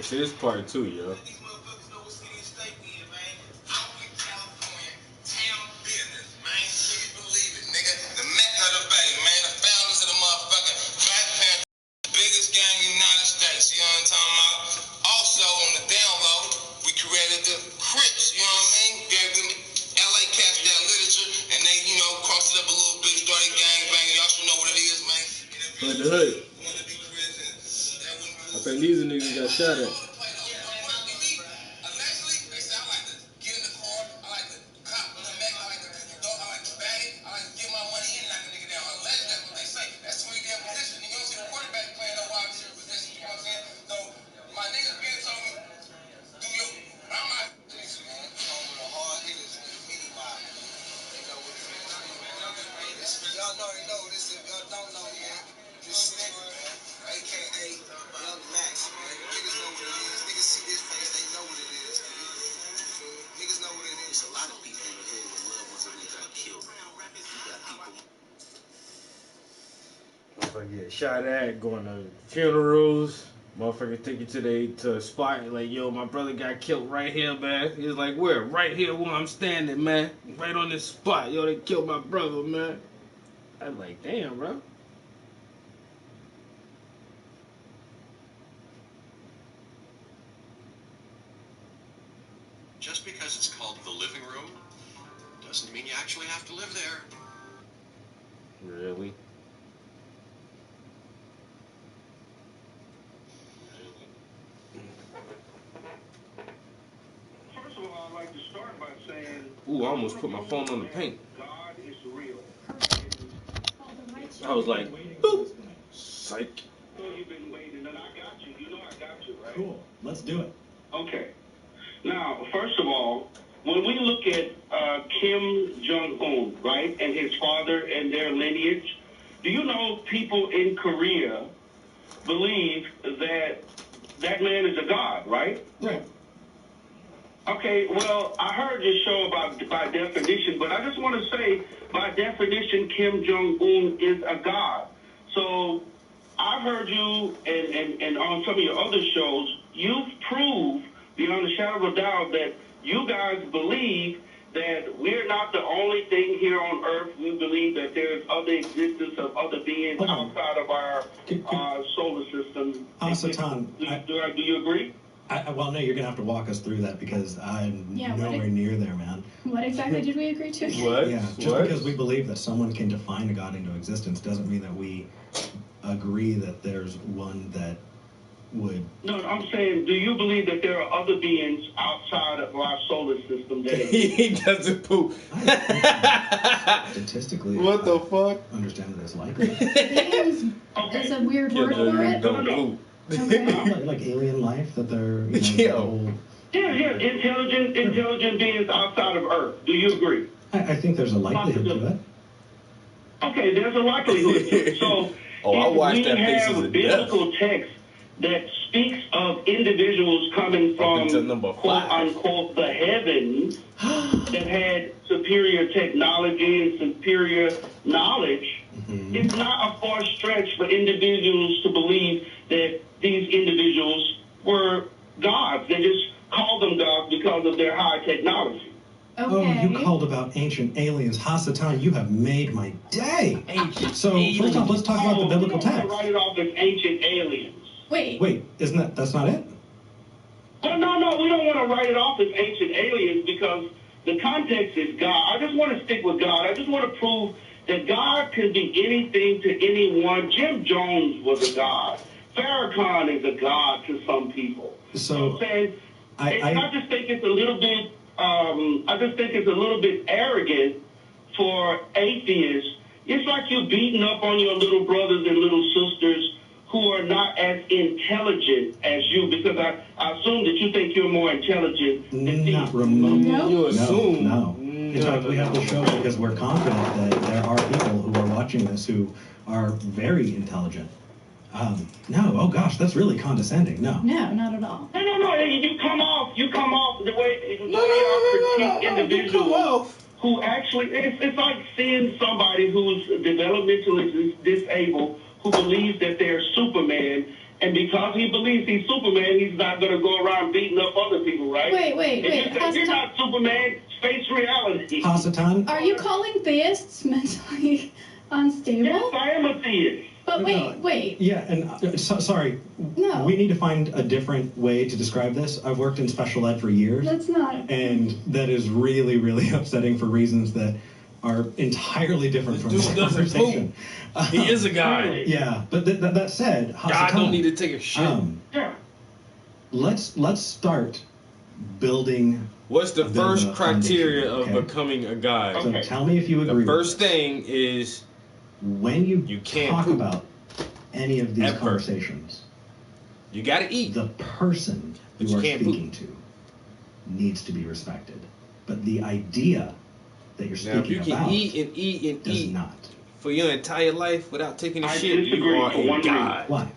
See, this part 2, yo. Biggest I think these niggas got shot at. Y'all already know this. If y'all don't know yet, this nigga, aka Young Max, man. Niggas know what it is. Niggas see this face, they know what it is. Niggas know what it is. A lot of people in the hood with loved ones that got killed. You got people. Motherfucker get shot at, going to funerals. Motherfucker take you to a spot like, yo, my brother got killed right here, man. He's like, where? Right here where I'm standing, man. Right on this spot. Yo, they killed my brother, man. I'm like, damn, bro. Just because it's called the living room doesn't mean you actually have to live there. Really? First of all, I'd like to start by saying, Ooh, I almost put my phone on the paint. God is real. I was like, boop. Psych. So you've been waiting, and I got you. You know I got you, right? Cool. Let's do it. Okay. Now, first of all, when we look at Kim Jong-un, right, and his father and their lineage, do you know people in Korea believe that that man is a god, right? Right. Okay, well, I heard your show about by definition, but I just want to say, by definition, Kim Jong-un is a god. So I've heard you, and on some of your other shows, you've proved beyond a shadow of a doubt that you guys believe that we're not the only thing here on Earth. We believe that there's other existence of other beings outside of our solar system. Hasatan, Do you agree? Well, no, you're going to have to walk us through that because I'm Yeah, nowhere near there, man. What exactly did we agree to? What? Yeah, just because we believe that someone can define a god into existence doesn't mean that we agree that there's one that would... No, I'm saying, do you believe that there are other beings outside of our solar system that He doesn't poop. Statistically, What the fuck? Understand that it's likely. Beings is a weird word for it. Don't poop. like alien life that they're Yeah, intelligent beings outside of Earth. Do you agree? I think there's a likelihood to it. Okay, there's a likelihood to it. So I watched if we that Faces have of biblical text that speaks of individuals coming from quote unquote the heavens that had superior technology and superior knowledge, it's not a far stretch for individuals to believe that these individuals were gods. They just called them gods because of their high technology. Okay. Oh, you called about ancient aliens. Hasatan, you have made my day. So, first off, let's talk about the biblical text. Write it off as ancient aliens. Wait, that's not it? Well, no, we don't want to write it off as ancient aliens because the context is God. I just want to stick with God. I just want to prove that God can be anything to anyone. Jim Jones was a god. Farrakhan is a god to some people. So, I'm saying, I just think it's a little bit. I just think it's a little bit arrogant for atheists. It's like you're beating up on your little brothers and little sisters who are not as intelligent as you, because I assume that you think you're more intelligent than Not remotely. No. You assume. No. In fact, we have the show because we're confident that there are people who are watching this who are very intelligent. No, oh gosh, that's really condescending. No. no, not at all. No. You come off the way critique individuals who actually, it's like seeing somebody who's developmentally disabled who believes that they're Superman, and because he believes he's Superman, he's not going to go around beating up other people, right? Wait. If you're not Superman, face reality. Hasatan? Are you calling theists mentally unstable? Yes, I am a theist. But wait. Yeah, and sorry. No. We need to find a different way to describe this. I've worked in special ed for years. That's not. And that is really, really upsetting for reasons that are entirely different from this Dude doesn't conversation. poop. He is a guy. Yeah, but that said, God don't need to take a shit. Let's start building. What's the a bit of first a criteria foundation, of becoming a guy? So tell me if you agree. The first thing is when you can't talk poop. about any of these Ever. conversations, you gotta eat. The person But you you are can't speaking to needs to be respected. But the idea that you're Now, if speaking you can about eat and eat and does eat not. for your entire life without taking a I shit, you disagree are for a one god. reason. Why?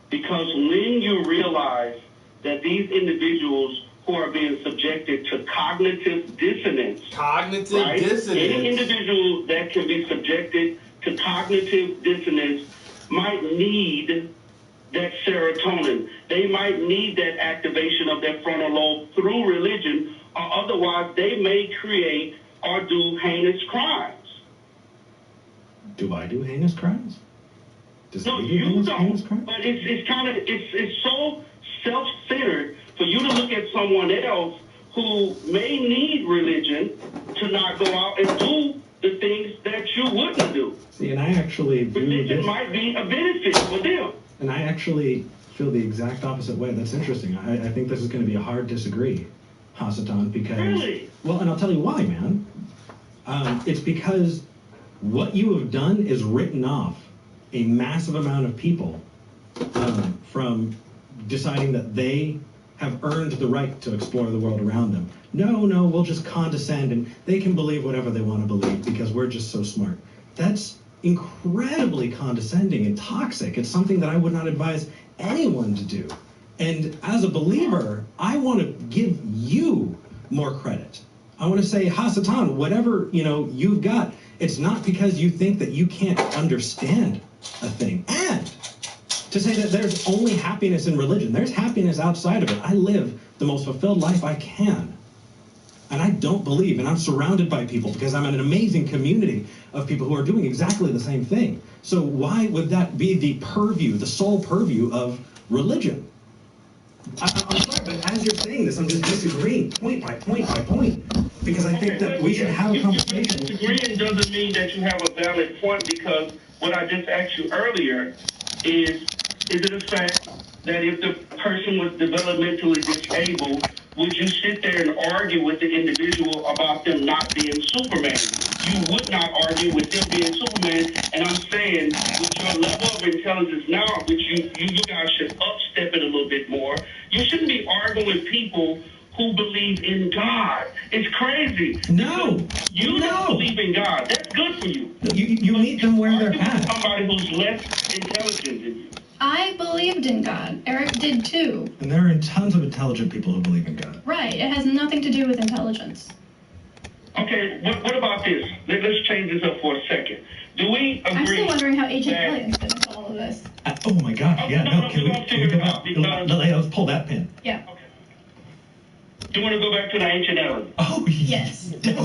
Because when you realize that these individuals who are being subjected to cognitive dissonance, right? Any individual that can be subjected to cognitive dissonance might need that serotonin. They might need that activation of their frontal lobe through religion, or otherwise they may create or do heinous crimes. Do I do heinous crimes? Does No, he do you heinous don't. crimes? But it's so self-centered for you to look at someone else who may need religion to not go out and do the things that you wouldn't do. See, and I actually view Religion this, might be a benefit for them. and I actually feel the exact opposite way. That's interesting. I think this is going to be a hard disagree, Hasatan, because Really? well, and I'll tell you why, man. It's because what you have done is written off a massive amount of people from deciding that they have earned the right to explore the world around them. No, we'll just condescend and they can believe whatever they want to believe because we're just so smart. That's incredibly condescending and toxic. It's something that I would not advise anyone to do. And as a believer, I want to give you more credit. I want to say, Hasatan, whatever you've got, it's not because you think that you can't understand a thing. And to say that there's only happiness in religion, there's happiness outside of it. I live the most fulfilled life I can. And I don't believe, and I'm surrounded by people because I'm in an amazing community of people who are doing exactly the same thing. So why would that be the sole purview of religion? I'm sorry, but as you're saying this, I'm just disagreeing point by point by point. Because I think that we should have a conversation. Disagreeing doesn't mean that you have a valid point, because what I just asked you earlier is it a fact that if the person was developmentally disabled, would you sit there and argue with the individual about them not being Superman? You would not argue with them being Superman, and I'm saying with your level of intelligence now, which you guys should upstep it a little bit more, you shouldn't be arguing with people who believe in God. It's crazy. No. You don't believe in God. That's good for you. You meet them where they're at. Somebody who's less intelligent than you. I believed in God. Eric did too. And there are tons of intelligent people who believe in God. Right. It has nothing to do with intelligence. Okay, what about this? Let's change this up for a second. Do we agree? I'm still wondering how ancient aliens fit into all of this. Oh my God! Yeah, no. Can we go back? Let's pull that pin. Yeah. Do you want to go back to the ancient aliens? Oh yes. Yes.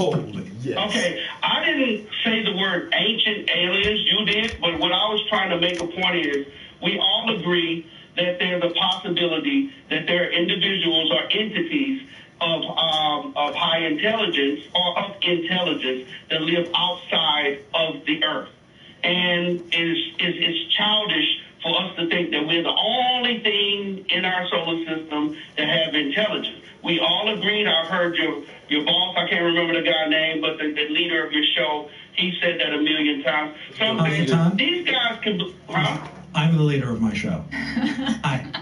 Okay, I didn't say the word ancient aliens. You did, but what I was trying to make a point is we all agree that there's a possibility that there are individuals or entities of high intelligence or of intelligence that live outside of the earth. And it's childish for us to think that we're the only thing in our solar system that have intelligence. We all agreed. I've heard your boss, I can't remember the guy's name, but the leader of your show, he said that 1,000,000 times. These guys can... I'm the leader of my show. I'm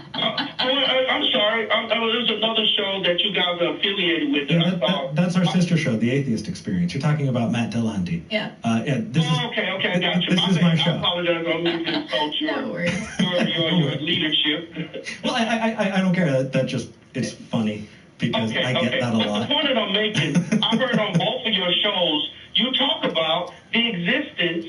sorry. There's another show that you guys are affiliated with. Yeah, that's our sister show, The Atheist Experience. You're talking about Matt Dillahunty. Yeah. Okay, I got you. This is my show. I apologize. I'm going to insult your leadership. Well, I don't care. That just, it's funny because I get that a lot. The point that I'm making, I heard on both of your shows, you talk about the existence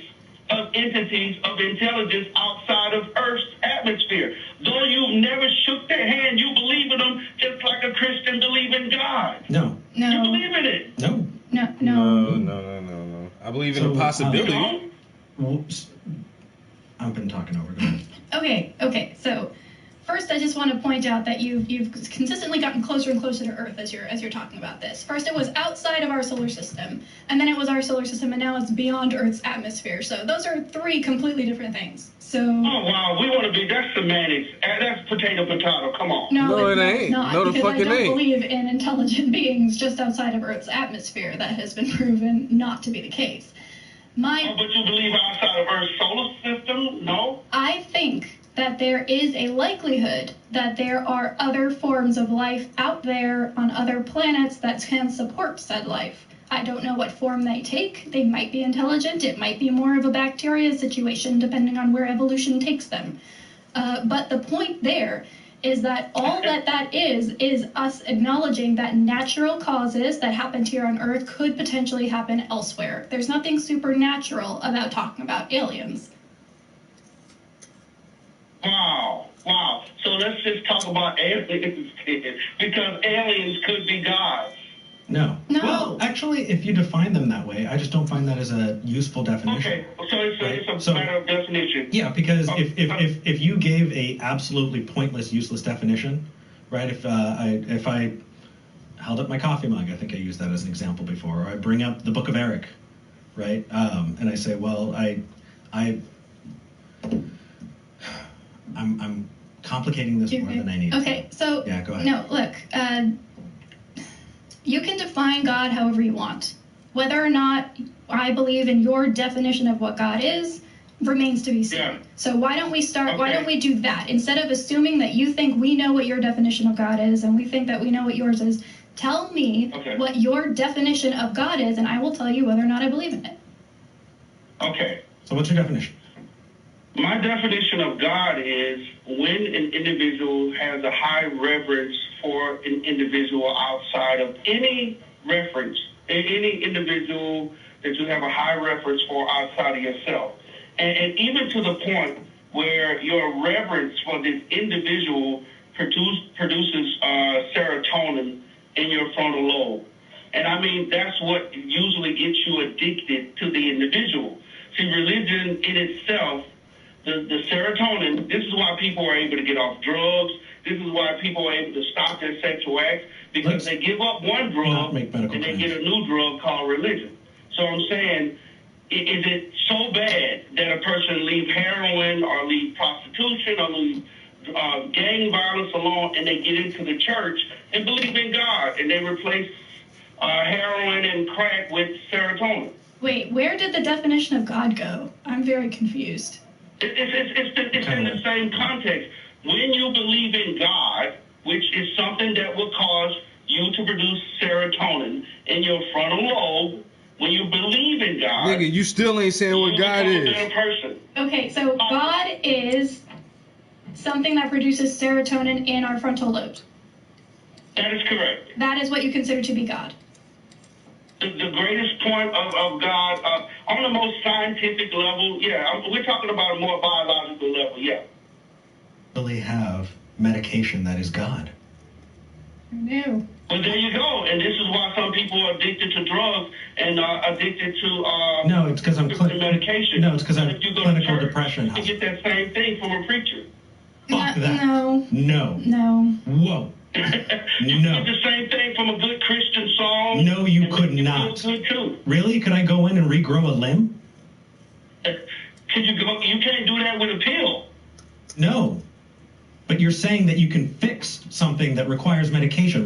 of entities of intelligence outside of Earth's atmosphere. Though you've never shook their hand, you believe in them just like a Christian believes in God. No. You believe in it. No. No. I believe in the possibility. I've been talking over. Go ahead. Okay. So First, I just want to point out that you've consistently gotten closer and closer to Earth as you're talking about this. First, it was outside of our solar system, and then it was our solar system, and now it's beyond Earth's atmosphere. So those are three completely different things. So. Oh wow, we want to be. That's semantics. That's potato. Come on. No, it ain't. Not, No, the because fuck I it don't ain't. believe in intelligent beings just outside of Earth's atmosphere. That has been proven not to be the case. But you believe outside of Earth's solar system? No. I think that there is a likelihood that there are other forms of life out there on other planets that can support said life. I don't know what form they take. They might be intelligent. It might be more of a bacteria situation, depending on where evolution takes them. But the point there is that all that is us acknowledging that natural causes that happened here on Earth could potentially happen elsewhere. There's nothing supernatural about talking about aliens. Wow. So let's just talk about aliens because aliens could be gods. No. Well, actually, if you define them that way, I just don't find that as a useful definition. Okay, so it's a matter of definition. Yeah, because if you gave a absolutely pointless, useless definition, right? If I held up my coffee mug, I think I used that as an example before, or I bring up the Book of Eric, right? And I say, well, I'm complicating this more than I need. Okay, so yeah, go ahead. No, look, you can define God however you want. Whether or not I believe in your definition of what God is remains to be seen. Yeah. So why don't we start? Okay. Why don't we do that instead of assuming that you think we know what your definition of God is and we think that we know what yours is? Tell me what your definition of God is, and I will tell you whether or not I believe in it. Okay. So what's your definition? My definition of God is when an individual has a high reverence for an individual outside of any reference, any individual that you have a high reference for outside of yourself. And even to the point where your reverence for this individual produces serotonin in your frontal lobe. And I mean, that's what usually gets you addicted to the individual. See, religion in itself, the serotonin, this is why people are able to get off drugs. This is why people are able to stop their sexual acts, because they give up one drug and they get a new drug called religion. So I'm saying, is it so bad that a person leave heroin or leave prostitution or leave gang violence alone and they get into the church and believe in God and they replace heroin and crack with serotonin? Wait, where did the definition of God go? I'm very confused. It's in the same context. When you believe in God, which is something that will cause you to produce serotonin in your frontal lobe, when you believe in God, nigga, you still ain't saying what God is. A better person. Okay, so God is something that produces serotonin in our frontal lobe. That is correct. That is what you consider to be God. The greatest point of God, on the most scientific level, yeah, we're talking about a more biological level, yeah. Really have medication that is God. No. Well, there you go, and this is why some people are addicted to drugs and addicted to no, it's because I'm medication. No, it's because I'm clinical depression. You get that same thing from a preacher. Fuck that. No. Whoa. You get the same thing from a good Christian song. No, you could not. Good too. Really? Could I go in and regrow a limb? Could you go? You can't do that with a pill. No. But you're saying that you can fix something that requires medication.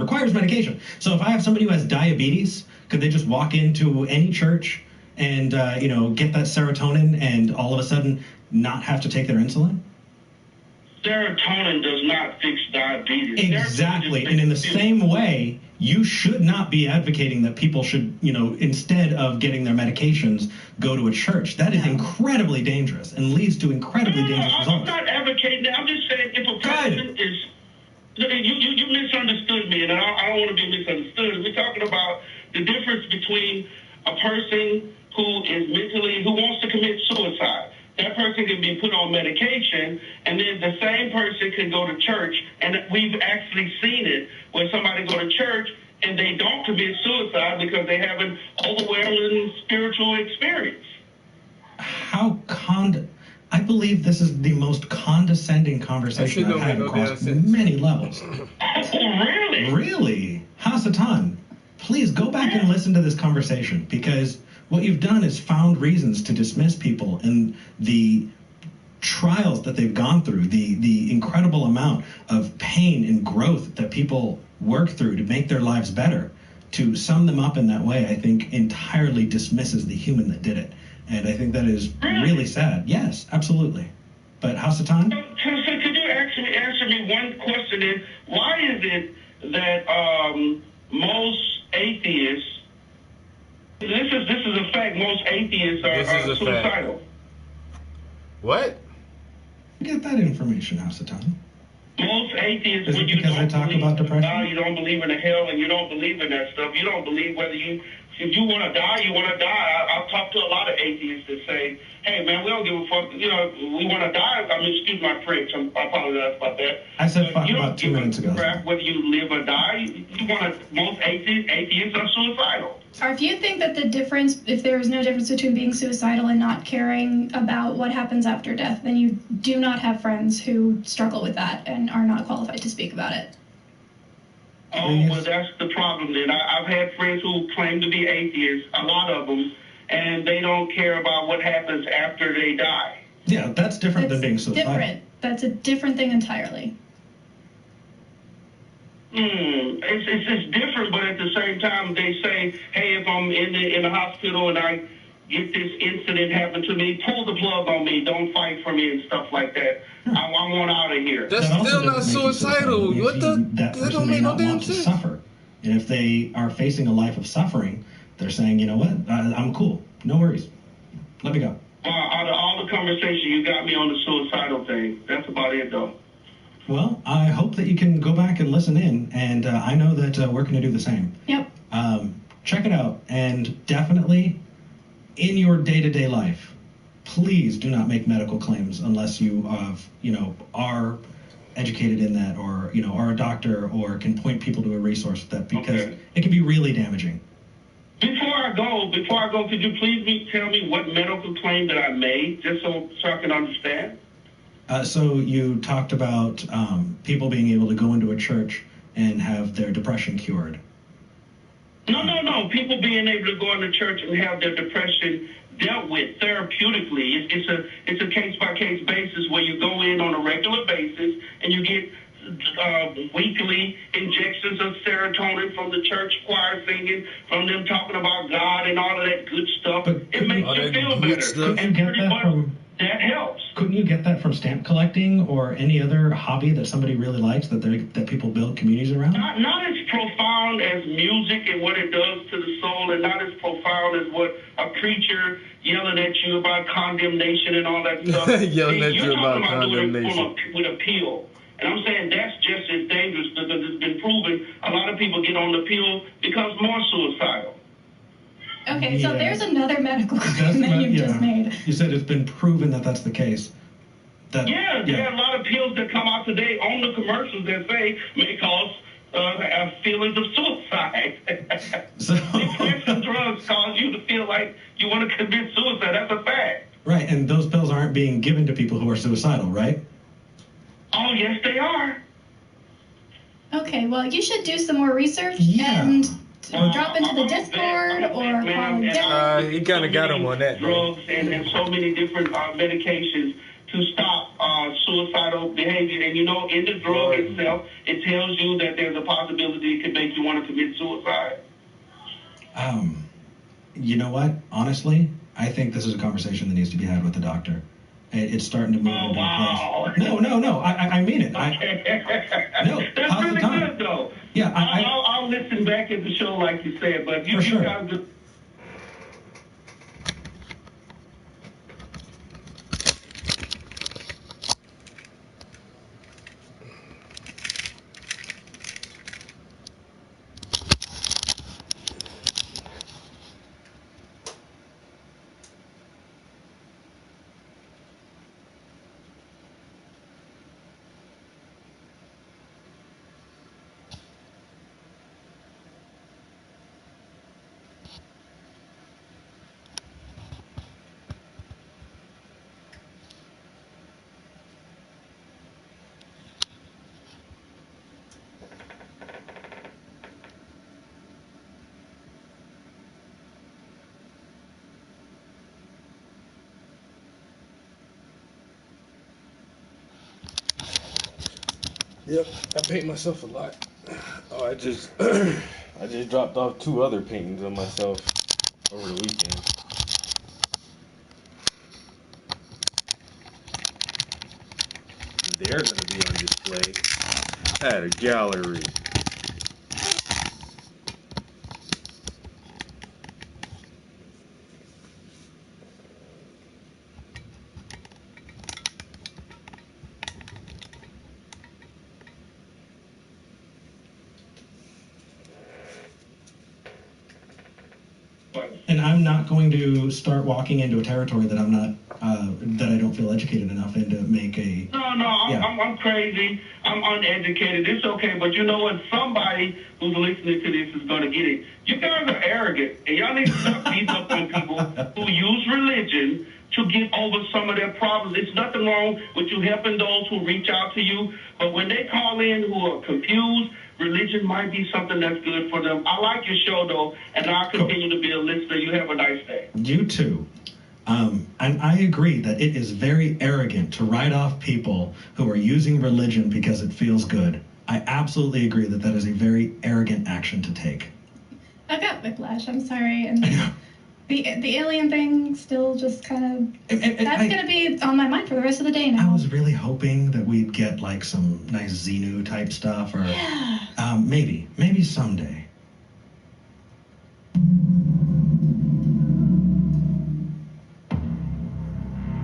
So if I have somebody who has diabetes, could they just walk into any church and get that serotonin and all of a sudden not have to take their insulin? Serotonin does not fix diabetes. Exactly. And in the same way, you should not be advocating that people should, instead of getting their medications, go to a church. That is incredibly dangerous and leads to incredibly dangerous results. I'm not advocating that. I'm just saying if a person is... You misunderstood me, and I don't want to be misunderstood. We're talking about the difference between a person who wants to commit suicide. That person can be put on medication, and then the same person can go to church, and we've actually seen it when somebody go to church and they don't commit suicide because they have an overwhelming spiritual experience. I believe this is the most condescending conversation I've had across many levels. Really? Really? Hasatan, please go back and listen to this conversation, because what you've done is found reasons to dismiss people and the trials that they've gone through, the incredible amount of pain and growth that people work through to make their lives better. To sum them up in that way, I think entirely dismisses the human that did it. And I think that is really sad. Yes, absolutely. But Hasatan? So could you actually answer me one question? Is why is it that most atheists, this is a fact, most atheists are suicidal? What? Get that information, Hasatan. Most atheists, Is it when you because I don't talk believe about in depression? God, you don't believe in the hell, and you don't believe in that stuff. You don't believe whether you, if you want to die, you want to die. I've talked to a lot of atheists that say, hey, man, we don't give a fuck. You know, we want to die. I mean, excuse my French. I apologize about that. I said fuck about 2 minutes ago. Crap, whether you live or die, you want to, most atheists are suicidal. Or if you think that the difference, if there is no difference between being suicidal and not caring about what happens after death, then you do not have friends who struggle with that and are not qualified to speak about it. Oh, well, that's the problem then. I've had friends who claim to be atheists, a lot of them, and they don't care about what happens after they die. Yeah, that's different than being suicidal. Different. That's a different thing entirely. It's different, but at the same time, they say, hey, if I'm in the hospital and I get this incident happen to me, pull the plug on me, don't fight for me and stuff like that. I want out of here. That's still not suicidal. What the? That person may not want to suffer. And if they are facing a life of suffering, they're saying, you know what, I'm cool. No worries. Let me go. Out of all the conversation, you got me on the suicidal thing. That's about it, though. Well, I hope that you can go back and listen in, and I know that we're going to do the same. Yep. Check it out, and definitely in your day-to-day life, please do not make medical claims unless you, are educated in that, or are a doctor, or can point people to a resource that, because it can be really damaging. Before I go, could you please tell me what medical claim that I made, just so I can understand? So you talked about people being able to go into a church and have their depression cured. No. People being able to go into church and have their depression dealt with therapeutically. It's a case-by-case basis where you go in on a regular basis and you get weekly injections of serotonin from the church choir singing, from them talking about God and all of that good stuff. It makes you feel better. And pretty much that helps. Couldn't you get that from stamp collecting or any other hobby that somebody really likes that people build communities around? Not as profound as music and what it does to the soul, and not as profound as what a preacher yelling at you about condemnation and all that stuff. Yelling at you about condemnation. With a pill. And I'm saying that's just as dangerous because it's been proven a lot of people get on the pill becomes more suicidal. Okay, so there's another medical claim that you've just made. You said it's been proven that that's the case. There are a lot of pills that come out today on the commercials that say may cause feelings of suicide. Depression drugs cause you to feel like you want to commit suicide. That's a fact. Right, and those pills aren't being given to people who are suicidal, right? Oh, yes, they are. Okay, well, you should do some more research and drop into the Discord or call he kind of got him on that. Drugs and so many different medications to stop suicidal behavior. And, in the drug itself, it tells you that there's a possibility it could make you want to commit suicide. You know what? Honestly, I think this is a conversation that needs to be had with the doctor. It's starting to move into a place. No. I mean it. That's really good, though. Yeah, I'll listen back at the show like you said, but you guys just... Yep, I paint myself a lot. Oh, I just dropped off 2 other paintings of myself over the weekend. They're gonna be on display at a gallery. And I'm not going to start walking into a territory that I'm not, that I don't feel educated enough in to make a. No, I'm crazy. I'm uneducated. It's okay, but you know what? Somebody who's listening to this is going to get it. You guys are arrogant, and y'all need to stop beating up on people who use religion to get over some of their problems. There's nothing wrong with you helping those who reach out to you, but when they call in who are confused, religion might be something that's good for them. I like your show, though, and I'll continue to be a listener. You have a nice day. You too. And I agree that it is very arrogant to write off people who are using religion because it feels good. I absolutely agree that that is a very arrogant action to take. I got whiplash. I'm sorry. And the alien thing still just kind of that's gonna be on my mind for the rest of the day now. I was really hoping that we'd get like some nice Xenu type stuff, or maybe someday.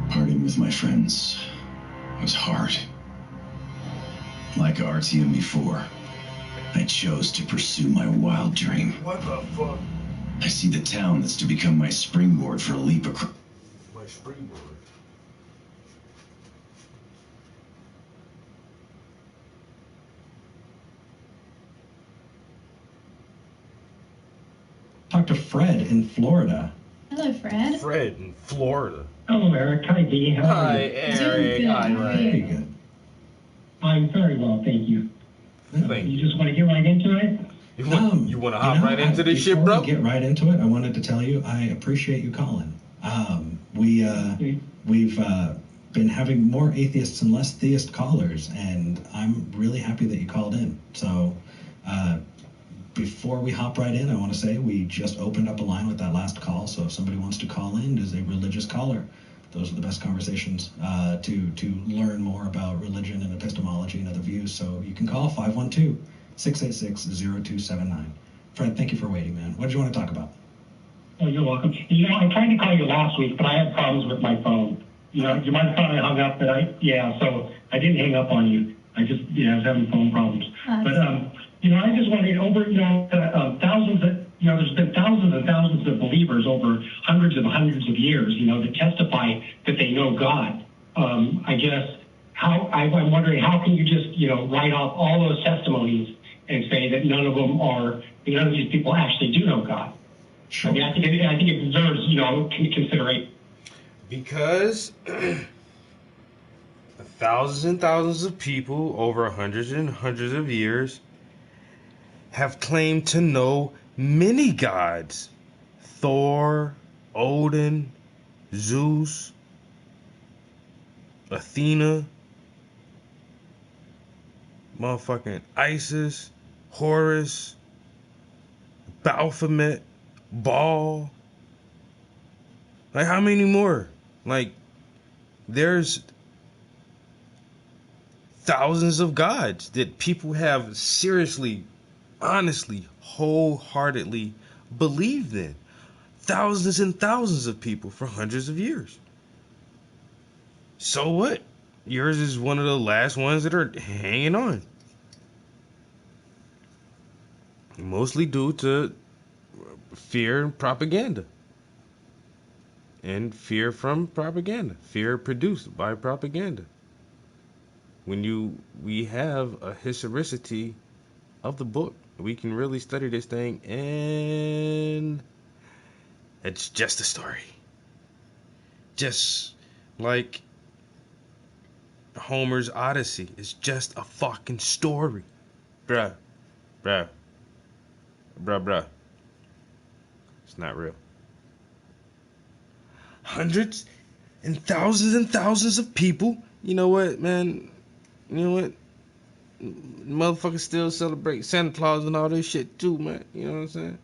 Parting with my friends was hard. Like RTM before, I chose to pursue my wild dream. What the fuck? I see the town that's to become my springboard for a leap across. My springboard. Talk to Fred in Florida. Hello, Fred. Fred in Florida. Hello, Eric. Hi, Dee. How are Hi, you? Eric. Hi, Very Ray. good. I'm very well, thank you. Thank You just want to get right into it? You want to hop right into this shit, Before bro? we get right into it, I wanted to tell you I appreciate you calling. We've been having more atheists and less theist callers, and I'm really happy that you called in. So before we hop right in, I want to say we just opened up a line with that last call. So if somebody wants to call in as a religious caller, those are the best conversations to learn more about religion and epistemology and other views. So you can call 512-686-0279. Fred, thank you for waiting, man. What did you want to talk about? Oh, you're welcome. You know, I tried to call you last week, but I had problems with my phone. You know, you might have thought I hung up, but so I didn't hang up on you. I just, I was having phone problems. But, I just wanted over, thousands of, there's been thousands and thousands of believers over hundreds of years, that testify that they know God. I guess I'm wondering how can you just, write off all those testimonies and say that none of these people actually do know God? Sure. I mean, I think it deserves, consideration. Because thousands and thousands of people over hundreds and hundreds of years have claimed to know many gods. Thor, Odin, Zeus, Athena, motherfucking Isis, Horus, Baphomet, Baal. Like, how many more? Like, there's thousands of gods that people have seriously, honestly, wholeheartedly believed in. Thousands and thousands of people for hundreds of years. So what? Yours is one of the last ones that are hanging on. Mostly due to fear and propaganda. And fear from propaganda. Fear produced by propaganda. We have a historicity of the book. We can really study this thing, and it's just a story. Just like Homer's Odyssey is just a fucking story. Bruh. It's not real. Hundreds and thousands of people. You know what, man? You know what? motherfuckers still celebrate Santa Claus and all this shit too, man. You know what I'm saying?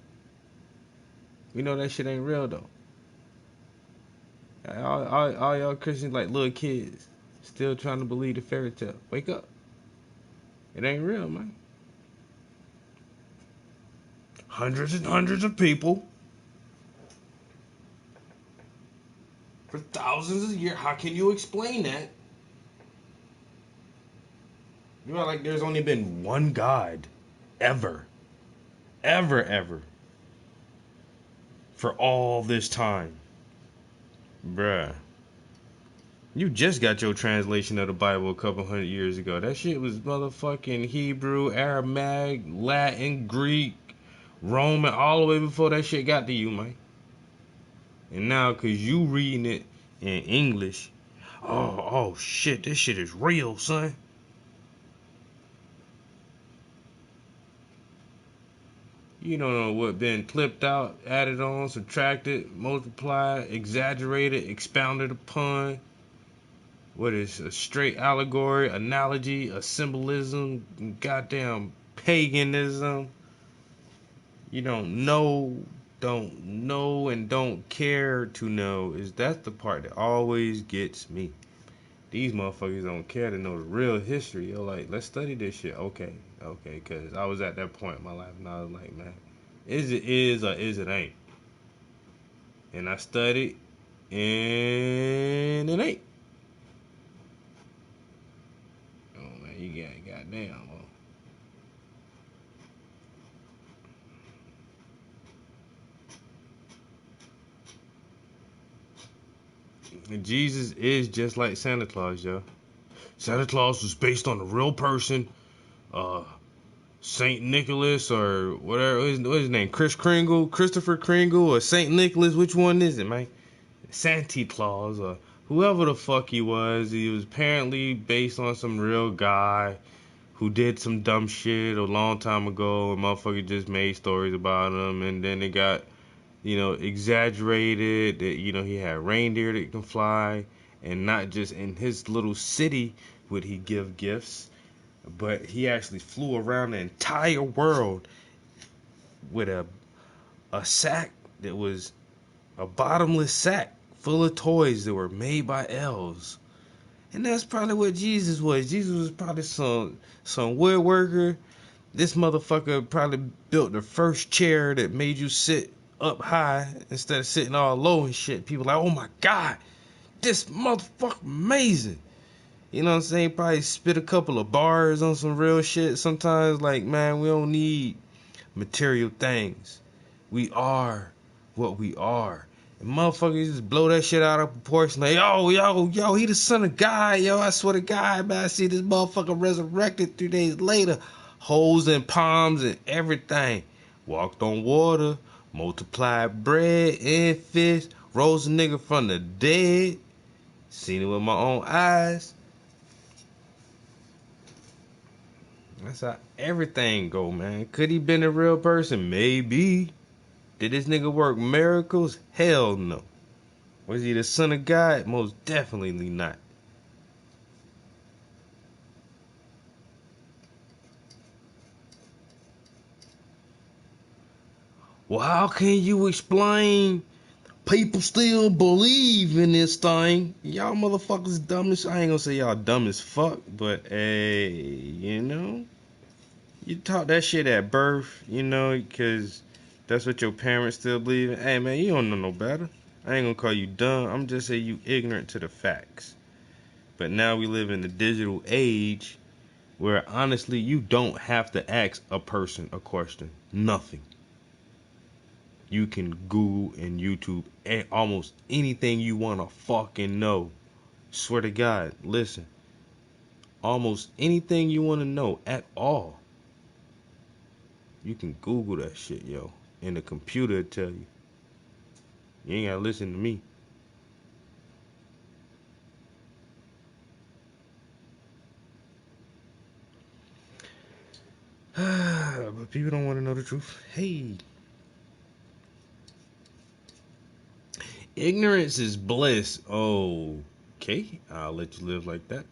We know that shit ain't real though. All y'all Christians like little kids, still trying to believe the fairy tale. Wake up. It ain't real, man. Hundreds and hundreds of people for thousands of years. How can you explain that? You know, like there's only been one God ever for all this time. Bruh. You just got your translation of the Bible a couple hundred years ago. That shit was motherfucking Hebrew, Aramaic, Latin, Greek, Roman, all the way before that shit got to you, man. And now, cause you reading it in English, oh shit, this shit is real, son. You don't know what been clipped out, added on, subtracted, multiplied, exaggerated, expounded upon. What is a straight allegory, analogy, a symbolism, goddamn paganism. You don't know, and don't care to know. That's the part that always gets me. These motherfuckers don't care to know the real history. Yo, like, let's study this shit. Okay, because I was at that point in my life, and I was like, man, is it is or is it ain't? And I studied, and it ain't. Oh, man, you got goddamn. And Jesus is just like Santa Claus, yo. Santa Claus was based on a real person, Saint Nicholas or whatever. What's his name? Christopher Kringle, or Saint Nicholas? Which one is it, man? Santa Claus, or whoever the fuck he was. He was apparently based on some real guy who did some dumb shit a long time ago, and motherfucker just made stories about him, and then it got, exaggerated that, he had reindeer that can fly, and not just in his little city would he give gifts, but he actually flew around the entire world with a sack that was a bottomless sack full of toys that were made by elves. And that's probably what Jesus was. Jesus was probably some woodworker. This motherfucker probably built the first chair that made you sit up high instead of sitting all low and shit. People like, oh my God, this motherfucker amazing. You know what I'm saying? Probably spit a couple of bars on some real shit. Sometimes, like, man, we don't need material things. We are what we are. And motherfuckers just blow that shit out of proportion. Like, yo, he the son of God, yo. I swear to God, man, I see this motherfucker resurrected 3 days later. Holes and palms and everything. Walked on water. Multiplied bread and fish. Rose a nigga from the dead. Seen it with my own eyes. That's how everything go, man. Could he been a real person? Maybe. Did this nigga work miracles? Hell no. Was he the son of God? Most definitely not. Well, how can you explain people still believe in this thing? Y'all motherfuckers dumb as... I ain't gonna say y'all dumb as fuck, but hey, you taught that shit at birth, because that's what your parents still believe in. Hey, man, you don't know no better. I ain't gonna call you dumb. I'm just saying you ignorant to the facts. But now we live in the digital age where, honestly, you don't have to ask a person a question. Nothing. You can Google and YouTube almost anything you want to fucking know. Swear to God, listen. Almost anything you want to know at all. You can Google that shit, yo. And the computer will tell you. You ain't gotta listen to me. But people don't want to know the truth. Hey. Ignorance is bliss. Okay, I'll let you live like that,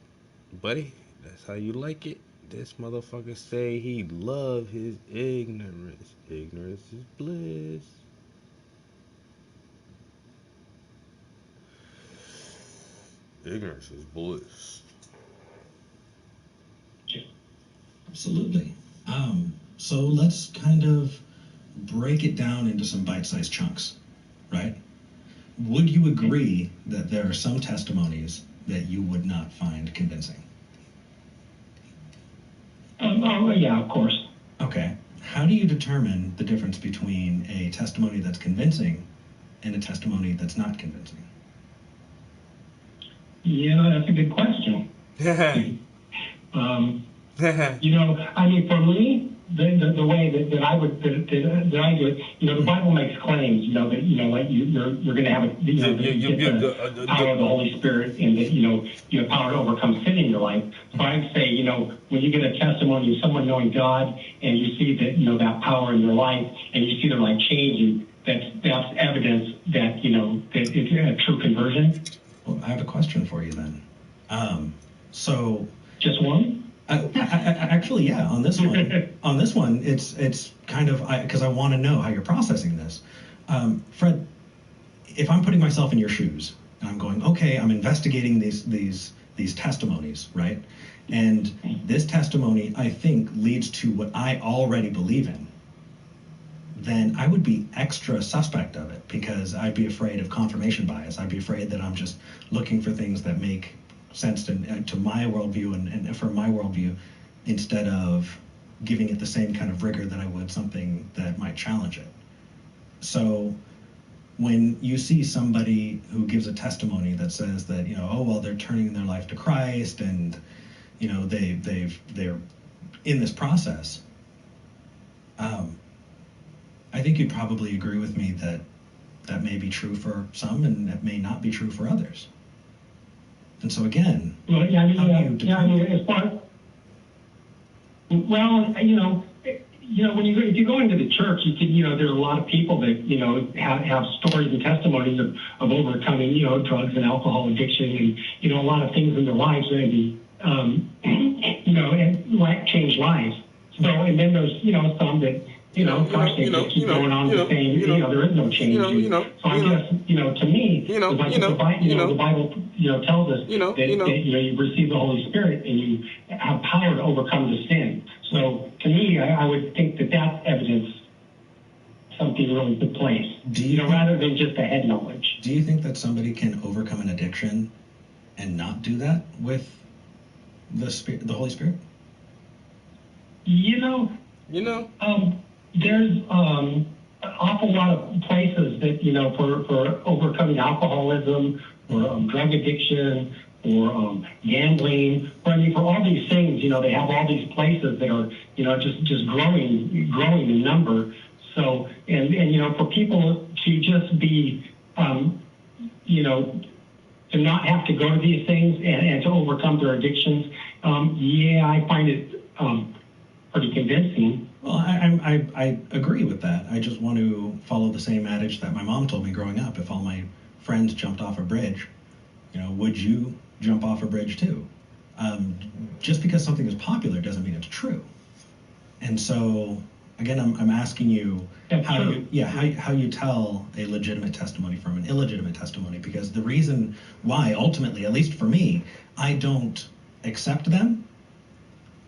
buddy. That's how you like it. This motherfucker say he love his ignorance. Ignorance is bliss. Ignorance is bliss. Absolutely. So let's kind of break it down into some bite-sized chunks, right? Would you agree that there are some testimonies that you would not find convincing? Yeah, of course. Okay. How do you determine the difference between a testimony that's convincing and a testimony that's not convincing? Yeah, that's a good question. You know, I mean, for me, the way that I would that I do it, you know, the Bible makes claims, you know, that like you're going to have the power of the Holy Spirit, and that you have power to overcome sin in your life. So I'd say, you know, when you get a testimony of someone knowing God, and you see that that power in their life, and you see their life changing, that's evidence that that it's a true conversion. Well, I have a question for you then. So just one? Actually, yeah. On this one, it's kind of because I want to know how you're processing this, Fred. If I'm putting myself in your shoes and I'm going, okay, I'm investigating these testimonies, right? And this testimony, I think, leads to what I already believe in. Then I would be extra suspect of it because I'd be afraid of confirmation bias. I'd be afraid that I'm just looking for things that make sense to my worldview and from my worldview, instead of giving it the same kind of rigor that I would something that might challenge it. So when you see somebody who gives a testimony that says that, oh, well, they're turning their life to Christ and, they're in this process, I think you'd probably agree with me that that may be true for some and that may not be true for others. And so again, well, yeah, I mean, as far, well, if you go into the church, you can, there are a lot of people that, have stories and testimonies of overcoming, drugs and alcohol addiction and, a lot of things in their lives, maybe, and change lives. So, and then there's, some that, gosh, they just keep going on the same, there is no change. So I guess, to me, the Bible, tells us that you receive the Holy Spirit and you have power to overcome the sin. So to me, I would think that that's evidence something really took place, rather than just a head knowledge. Do you think that somebody can overcome an addiction and not do that with the Holy Spirit? There's an awful lot of places that, for overcoming alcoholism or drug addiction or gambling, for all these things, they have all these places that are, just growing in number. So, and for people to just be, to not have to go to these things and to overcome their addictions, I find it pretty convincing. Well, I agree with that. I just want to follow the same adage that my mom told me growing up. If all my friends jumped off a bridge, would you jump off a bridge too? Just because something is popular doesn't mean it's true. And so, again, I'm asking you how you tell a legitimate testimony from an illegitimate testimony, because the reason why, ultimately, at least for me, I don't accept them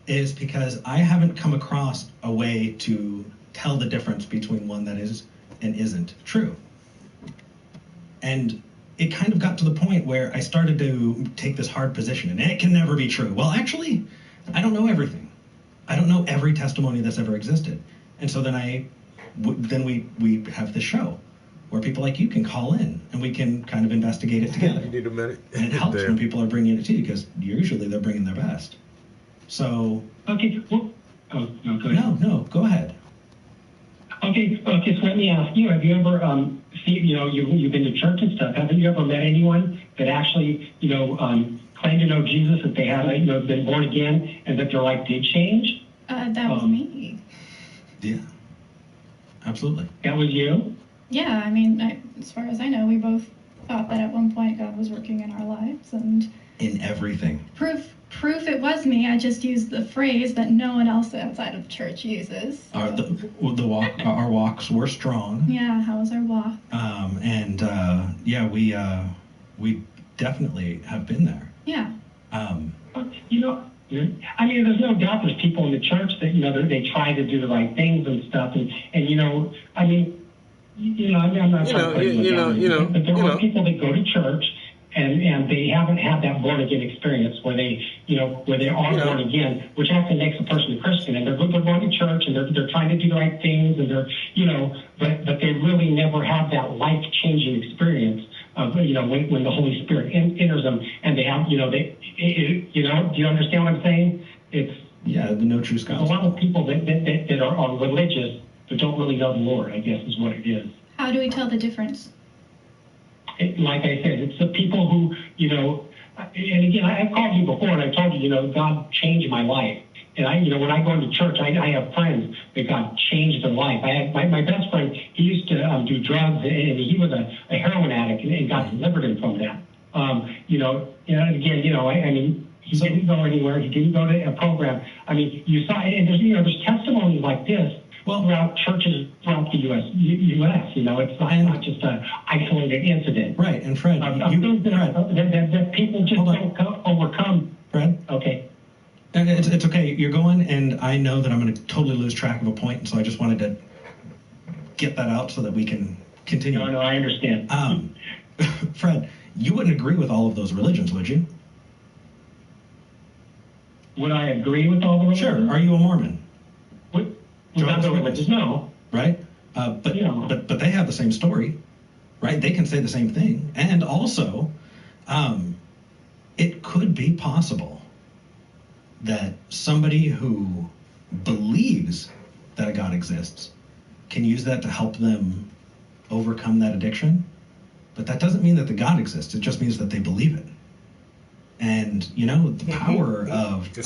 is because I haven't come across a way to tell the difference between one that is and isn't true. And it kind of got to the point where I started to take this hard position, and it can never be true. Well, actually, I don't know everything. I don't know every testimony that's ever existed. And so then we have this show where people like you can call in and we can kind of investigate it together. You need a minute. And it helps when people are bringing it to you, because usually they're bringing their best. So. Okay. Well, no, go ahead. No, go ahead. Okay. So let me ask you: have you ever you've been to church and stuff? Haven't you ever met anyone that actually claimed to know Jesus, that they had been born again, and that their life did change? That was me. Yeah. Absolutely. That was you? Yeah. I mean, as far as I know, we both thought that at one point God was working in our lives and. In everything. Proof proof it was me. I just used the phrase that no one else outside of the church uses. Our walks were strong. Yeah, how was our walk? We definitely have been there. Yeah. You know, I mean, there's no doubt there's people in the church that, you know, they try to do the right things and stuff. And you know, I mean, you know, I'm not trying to put you down, but there are people that go to church and they haven't had that born again experience where they, you know, where they are born again, which actually makes a person a Christian. And they're going to church and they're trying to do the right things and they're, you know, but they really never have that life changing experience of, you know, when the Holy Spirit enters them and they have, you know, you know, do you understand what I'm saying? It's the no true gospel. There's a lot of people that are religious but don't really know the Lord, I guess is what it is. How do we tell the difference? Like I said, it's the people who, you know, and again, I've called you before and I told you, you know, God changed my life. And I, you know, when I go into church, I have friends that God changed their life. I had my best friend, he used to do drugs and he was a heroin addict and God delivered him from that. You know, and again, you know, I mean, he didn't go anywhere. He didn't go to a program. I mean, you saw, and there's, you know, there's testimonies like this throughout churches throughout the U.S. You know, it's not just an isolated incident. Right, and Fred, that people just don't overcome. Fred? Okay. It's okay. You're going, and I know that I'm going to totally lose track of a point, and so I just wanted to get that out so that we can continue. No, I understand. Fred, you wouldn't agree with all of those religions, would you? Would I agree with all the religions? Sure. Are you a Mormon? Without the religions, no. Right? But they have the same story, right? They can say the same thing. And also, it could be possible that somebody who believes that a God exists can use that to help them overcome that addiction. But that doesn't mean that the God exists. It just means that they believe it. And, you know, the power of the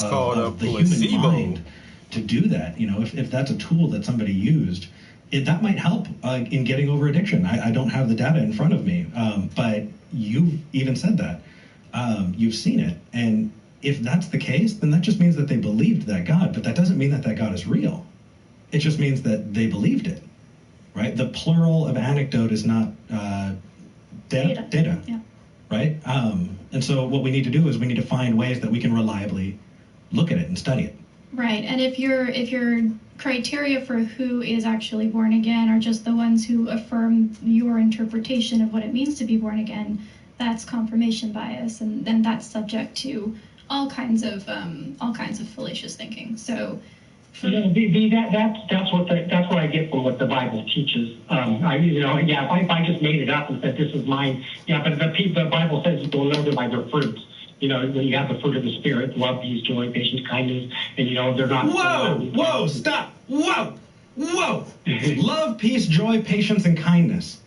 human mind to do that, you know, if that's a tool that somebody used, that might help in getting over addiction. I don't have the data in front of me, but you've even said that. You've seen it. And if that's the case, then that just means that they believed that God, but that doesn't mean that that God is real. It just means that they believed it, right? The plural of anecdote is not data. Yeah. Right? And so what we need to do is we need to find ways that we can reliably look at it and study it. Right, and if your criteria for who is actually born again are just the ones who affirm your interpretation of what it means to be born again, that's confirmation bias, and then that's subject to all kinds of fallacious thinking. So, that's what I get from what the Bible teaches. If I just made it up and said this is mine, but the Bible says you'll know them by their fruits. You know, when you have the fruit of the Spirit, love, peace, joy, patience, kindness, and, you know, they're not... Whoa, stop! Whoa! Love, peace, joy, patience, and kindness.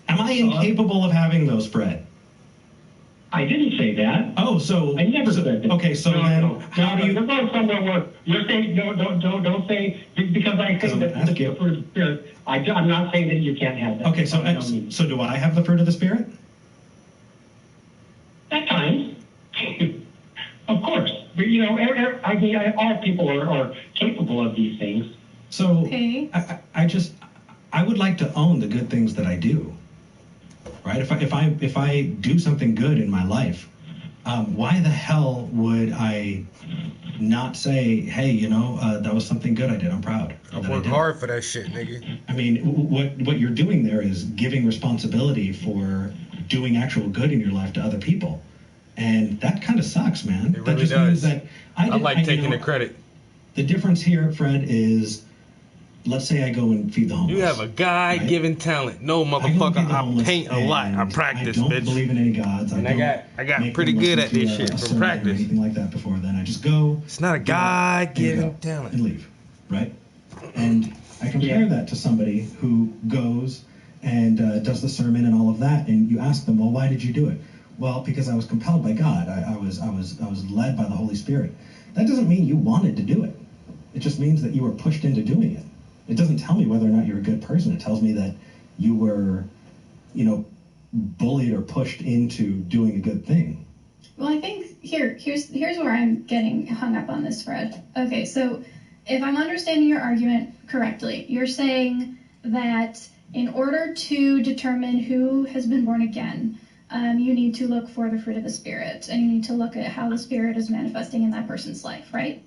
Am I incapable of having those, Fred? I didn't say that. Oh, so... I never said that. Okay, so how do you... You're going somewhere where you're saying, don't say, because I think that the fruit of the Spirit, I'm not saying that you can't have that. Okay, so do I have the fruit of the Spirit? At times. Of course, but you know, all people are capable of these things. So I would like to own the good things that I do. Right? If I do something good in my life, why the hell would I not say, hey, you know, that was something good I did. I'm proud. I worked hard for that shit, nigga. I mean, what you're doing there is giving responsibility for doing actual good in your life to other people. And that kind of sucks, man. It that really just does. means that I like taking the credit. The difference here, Fred, is let's say I go and feed the homeless. You have a God-given talent. No, motherfucker, I paint a lot. I practice, bitch. I don't believe in any gods. And I got pretty good at this shit from practice. Or anything like that before then. I just go. It's not a God-given talent. And leave, right? And I compare that to somebody who goes and does the sermon and all of that, and you ask them, well, why did you do it? Well, because I was compelled by God. I was led by the Holy Spirit. That doesn't mean you wanted to do it. It just means that you were pushed into doing it. It doesn't tell me whether or not you're a good person. It tells me that you were, you know, bullied or pushed into doing a good thing. Well, I think here's where I'm getting hung up on this, Fred. Okay, so if I'm understanding your argument correctly, you're saying that in order to determine who has been born again, you need to look for the fruit of the Spirit, and you need to look at how the Spirit is manifesting in that person's life, right?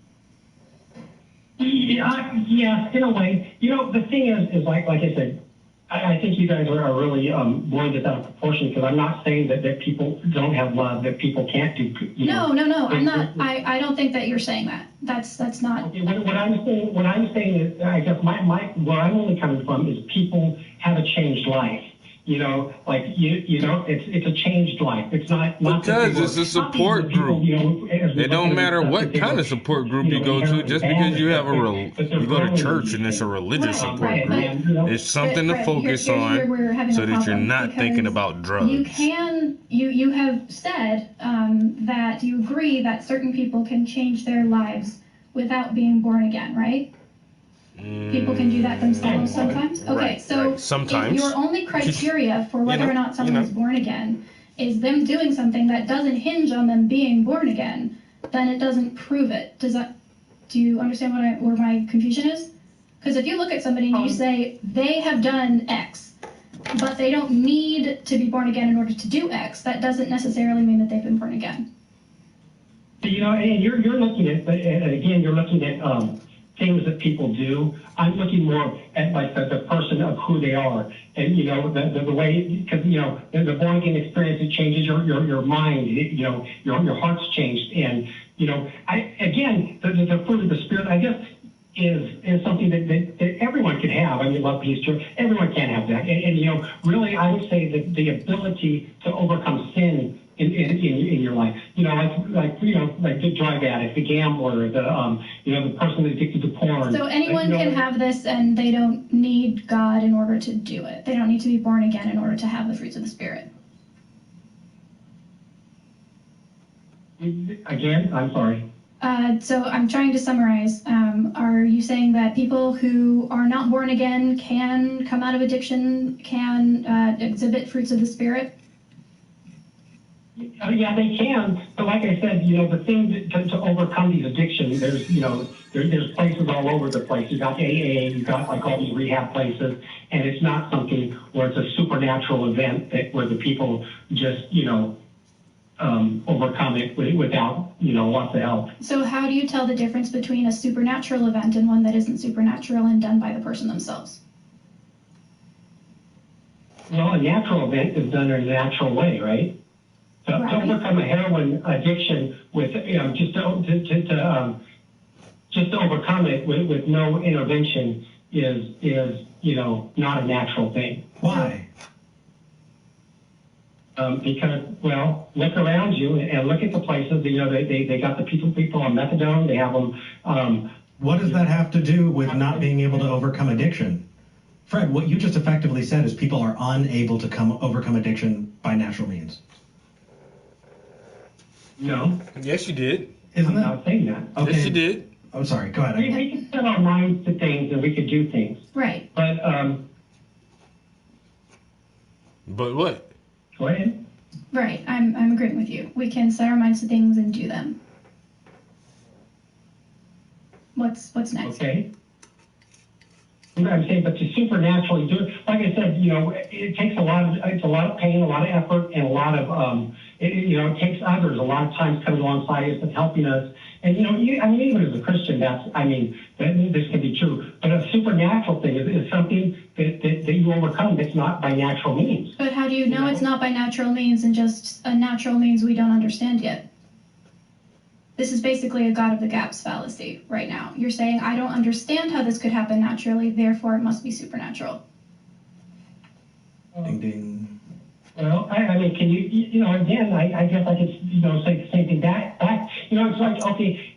Yeah, in a way. You know, the thing is like I said, I think you guys are really blowing this out of proportion, because I'm not saying that people don't have love, that people can't do. No, I'm not. I don't think that you're saying that. That's not. Okay, what I'm saying is, I guess where I'm only coming from is people have a changed life. You know, like you know, it's a changed life. It's not because it's a support group. It don't matter what kind of support group you go to. Just because you have you go to church and it's a religious support group, it's something to focus on, so that you're not thinking about drugs. You have said that you agree that certain people can change their lives without being born again, right? People can do that themselves sometimes? Okay, right, so right. Sometimes. If your only criteria for whether or not someone is born again is them doing something that doesn't hinge on them being born again, then it doesn't prove it. Do you understand where my confusion is? Because if you look at somebody and you say they have done X, but they don't need to be born again in order to do X, that doesn't necessarily mean that they've been born again. You know, and you're looking at, again, you're looking at things that people do. I'm looking more at like the person of who they are, and you know the way, because you know the born again experience, it changes your mind. You know your heart's changed, and you know the fruit of the Spirit, I guess, is something that everyone can have. I mean, love, peace, joy. Everyone can have that, and you know really I would say that the ability to overcome sin in your life, you know, like the drug addict, the gambler, the person addicted to porn. So anyone can have this, and they don't need God in order to do it. They don't need to be born again in order to have the fruits of the Spirit. Again, I'm sorry. So I'm trying to summarize. Are you saying that people who are not born again can come out of addiction, can exhibit fruits of the Spirit? Yeah, they can, but like I said, you know, the thing to overcome these addictions, there's places all over the place. You got AA, you got like all these rehab places, and it's not something where it's a supernatural event where the people just, you know, overcome it without, you know, lots of help. So how do you tell the difference between a supernatural event and one that isn't supernatural and done by the person themselves? Well, a natural event is done in a natural way, right? To overcome a heroin addiction with, you know, just to overcome it with no intervention is you know, not a natural thing. Why? Because, well, look around you and look at the places. You know, they got the people on methadone. They have them. What does that have to do with not being able to overcome addiction? Fred, what you just effectively said is people are unable to overcome addiction by natural means. No. Yes, you did. Isn't that? I'm not saying that. Okay. Yes, you did. I'm sorry. Go ahead. We can set our minds to things and we could do things. Right. But what? Go ahead. Right. I'm agreeing with you. We can set our minds to things and do them. What's next? Okay. I'm saying, but to supernaturally do it, like I said, you know, it takes a lot of pain, a lot of effort, and a lot of, it takes others a lot of times coming alongside us and helping us. And, you know, even as a Christian, this can be true. But a supernatural thing is something that you overcome that's not by natural means. But how do you know it's not by natural means and just a natural means we don't understand yet? This is basically a God of the gaps fallacy right now. You're saying, I don't understand how this could happen naturally, therefore it must be supernatural. Ding, ding. Well, I mean, can you know, again, I guess I could, you know, say the same thing. That you know, it's like, okay,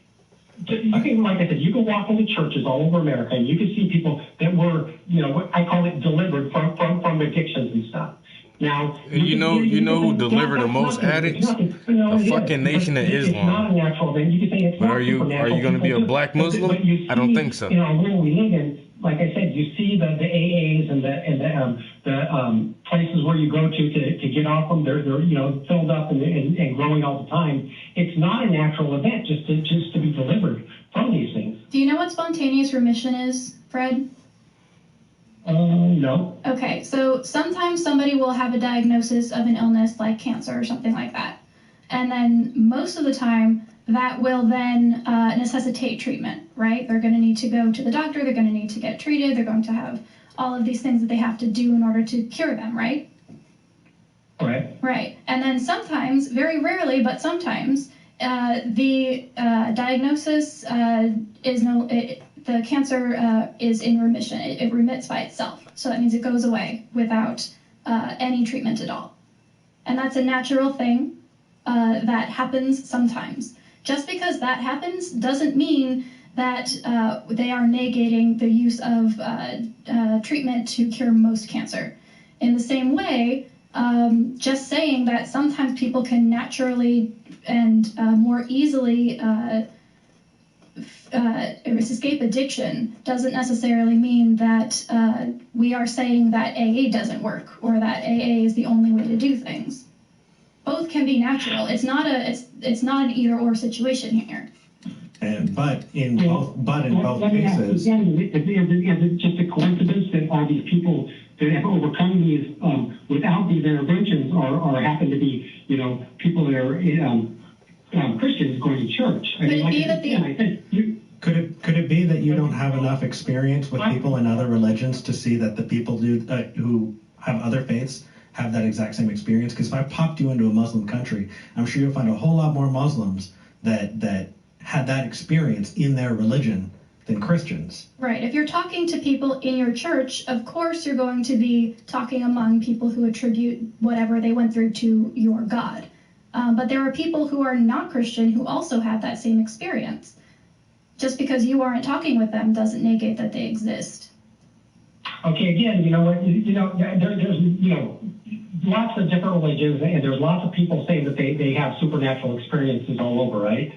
you can, like I said, you can walk into churches all over America and you can see people that were, you know, I call it delivered from addictions and stuff. Now, you know who delivered the most addicts? The fucking Nation of Islam. But are you going to be a black Muslim? I don't think so. In our world we live in, like I said, you see the AAs and the places where you go to get off them. They're filled up and growing all the time. It's not a natural event just to be delivered from these things. Do you know what spontaneous remission is, Fred? No. Okay, so sometimes somebody will have a diagnosis of an illness like cancer or something like that. And then most of the time, that will then necessitate treatment, right? They're going to need to go to the doctor, they're going to need to get treated, they're going to have all of these things that they have to do in order to cure them, right? Right. Right. And then sometimes, very rarely, but sometimes, the diagnosis the cancer is in remission. It remits by itself. So that means it goes away without any treatment at all. And that's a natural thing that happens sometimes. Just because that happens doesn't mean that they are negating the use of treatment to cure most cancer. In the same way, just saying that sometimes people can naturally and more easily escape addiction doesn't necessarily mean that we are saying that AA doesn't work or that AA is the only way to do things. Both can be natural. It's not an either-or situation here. But in both cases, is it just a coincidence that all these people that have overcome these without these interventions are happen to be people that are Christians going to church? Could it be that you don't have enough experience with people in other religions to see that the people who have other faiths have that exact same experience? Because if I popped you into a Muslim country, I'm sure you'll find a whole lot more Muslims that had that experience in their religion than Christians. Right. If you're talking to people in your church, of course you're going to be talking among people who attribute whatever they went through to your God. But there are people who are not Christian who also have that same experience. Just because you aren't talking with them doesn't negate that they exist. Okay, again, there's lots of different religions, and there's lots of people saying that they have supernatural experiences all over, right?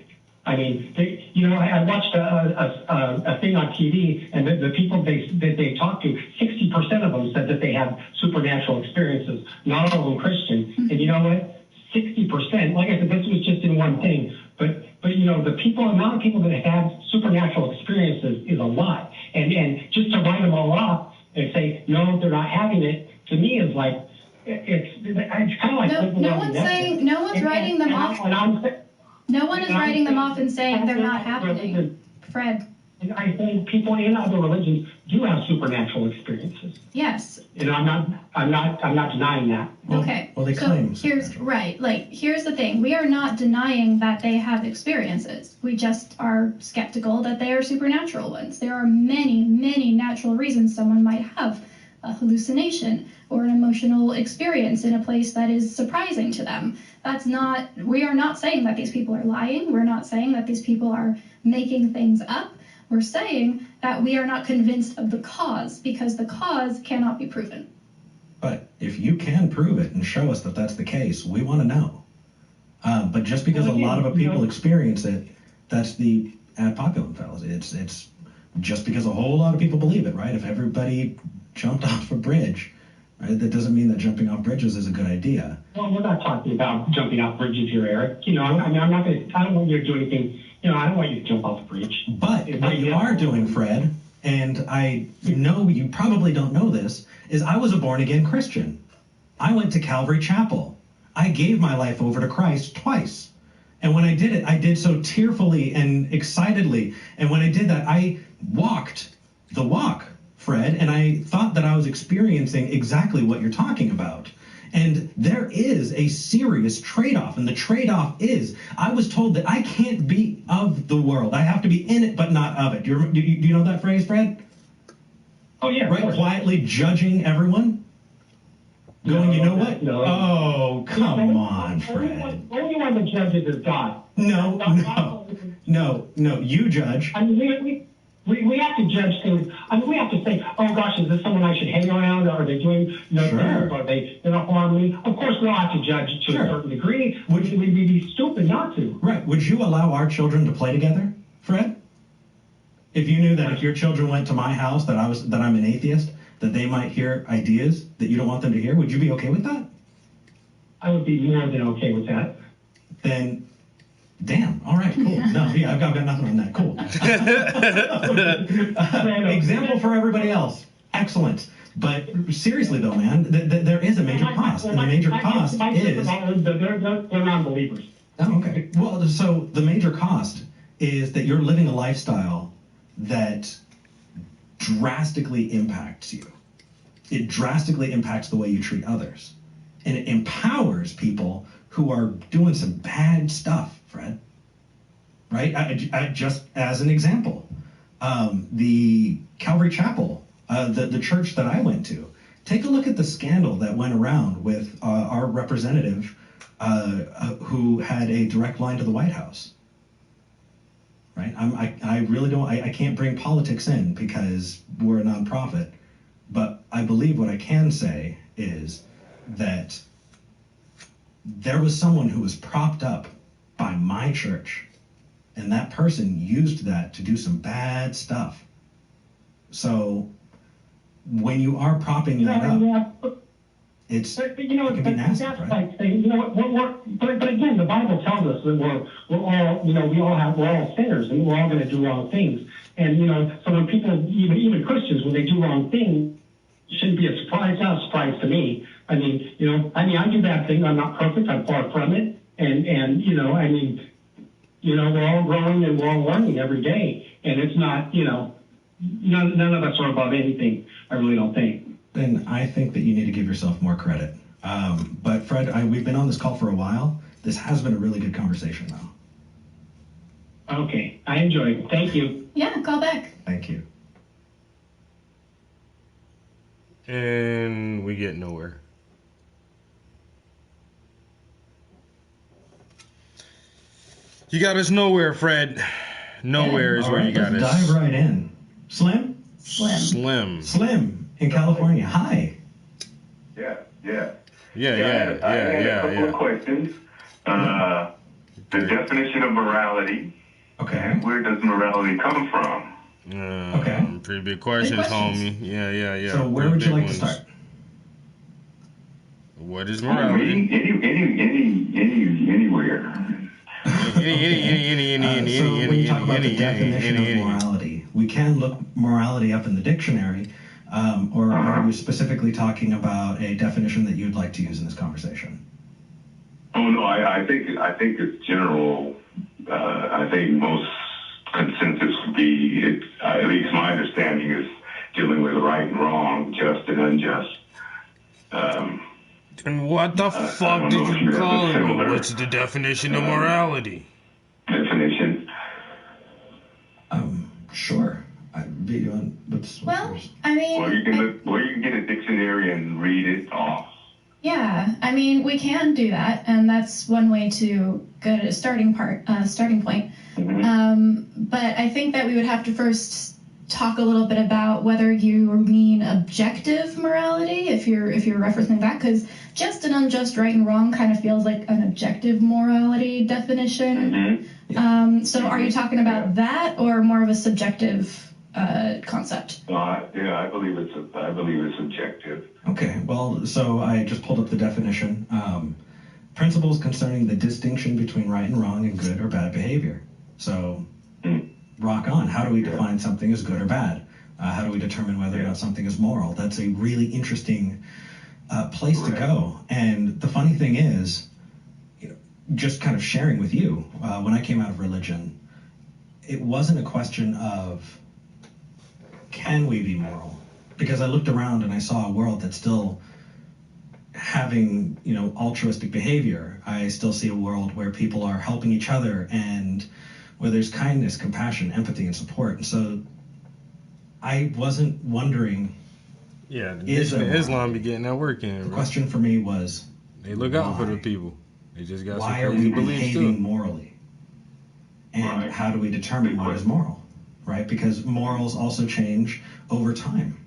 I mean, I watched a thing on TV, and the people that they talked to, 60% of them said that they have supernatural experiences, not all of them Christian. Mm-hmm. And you know what? 60%, like I said, this was just in one thing, but the amount of people that have supernatural experiences is a lot. And just to write them all off and say, no, they're not having it, to me is like, it's kind of like... No one's writing them off. No one is writing them off and saying they're not happening. Fred. I think people in other religions do have supernatural experiences. Yes. And I'm not denying that. Okay. Well, they claim. Here's the thing. We are not denying that they have experiences. We just are skeptical that they are supernatural ones. There are many, many natural reasons someone might have a hallucination or an emotional experience in a place that is surprising to them. We are not saying that these people are lying. We're not saying that these people are making things up. We're saying that we are not convinced of the cause because the cause cannot be proven. But if you can prove it and show us that that's the case, we want to know. But just because a lot of people experience it, that's the ad populum fallacy. It's just because a whole lot of people believe it, right? If everybody jumped off a bridge, right, that doesn't mean that jumping off bridges is a good idea. Well, we're not talking about jumping off bridges here, Eric. I don't want you to do anything. I don't want you to jump off the bridge. But what you are doing, Fred, and I know you probably don't know this, is I was a born-again Christian. I went to Calvary Chapel. I gave my life over to Christ twice. And when I did it, I did so tearfully and excitedly. And when I did that, I walked the walk, Fred, and I thought that I was experiencing exactly what you're talking about. And there is a serious trade-off, and the trade-off is I was told that I can't be of the world. I have to be in it, but not of it. Do you know that phrase, Fred? Oh, yeah. Right? Quietly judging everyone? Going, you know what? No. Oh, come on, Fred. Only one that judges is God. No. You judge. I mean, we have to judge things. I mean, we have to say, oh gosh, is this someone I should hang around? Or are they doing things? Are they not harming me? Of course, we all have to judge to a certain degree. Would we be stupid not to? Right. Would you allow our children to play together, Fred? If you knew that if your children went to my house that I'm an atheist, that they might hear ideas that you don't want them to hear, would you be okay with that? I would be more than okay with that. Then, damn. All right, cool. No, yeah, I've got nothing on that. Cool. Example for everybody else. Excellent. But seriously, though, man, there is a major cost, and the major cost is they're non-believers. Oh, okay. Well, so the major cost is that you're living a lifestyle that drastically impacts you. It drastically impacts the way you treat others. And it empowers people who are doing some bad stuff, Fred. Right? I just as an example, the Calvary Chapel, the church that I went to, take a look at the scandal that went around with our representative who had a direct line to the White House. Right? I really don't, I can't bring politics in because we're a nonprofit, but I believe what I can say is that there was someone who was propped up by my church, and that person used that to do some bad stuff. So when you are propping that up, it can be nasty, right? But again, the Bible tells us that we're all, we're all sinners, and we're all going to do wrong things. And so when people, even Christians, when they do wrong things, it shouldn't be a surprise. Not a surprise to me. I do bad things. I'm not perfect. I'm far from it. And we're all growing and we're all learning every day. And it's not, none of us are above anything. I really don't think. And I think that you need to give yourself more credit. But Fred, we've been on this call for a while. This has been a really good conversation, though. Okay, I enjoyed it. Thank you. Yeah, call back. Thank you. And we get nowhere. You got us nowhere, Fred. Nowhere is where you got us. Dive right in. Slim? Slim. In California. Hi. Yeah. Yeah. I had a couple of questions. The definition of morality. Okay. Where does morality come from? Okay. Pretty big questions, homie. Yeah. So where would you like to start? What is morality? Anywhere. So when you talk about the definition of morality, we can look morality up in the dictionary, or are you specifically talking about a definition that you'd like to use in this conversation? Oh no, I think it's general. I think most consensus would be, at least my understanding is dealing with right and wrong, just and unjust. And what the fuck did you call it? What's the definition of morality? Definition? Sure. Well, I mean... Or you can get a dictionary and read it off. Yeah, I mean, we can do that, and that's one way to go to a starting point. But I think that we would have to first talk a little bit about whether you mean objective morality, if you're referencing that, because just and unjust, right and wrong kind of feels like an objective morality definition. So are you talking about that, or more of a subjective concept? I believe it's subjective. Okay, well, so I just pulled up the definition. Principles concerning the distinction between right and wrong and good or bad behavior. So, rock on. How do we define something as good or bad? How do we determine whether or not something is moral? That's a really interesting place to go. And the funny thing is, just kind of sharing with you, when I came out of religion, it wasn't a question of can we be moral? Because I looked around and I saw a world that's still having, altruistic behavior. I still see a world where people are helping each other and where there's kindness, compassion, empathy, and support. And so I wasn't wondering. Yeah, the Nation of Islam be getting that work in. The question for me was, they look out for the people. They just got why some are crazy we beliefs behaving too. morally? And how do we determine what is moral? Right? Because morals also change over time,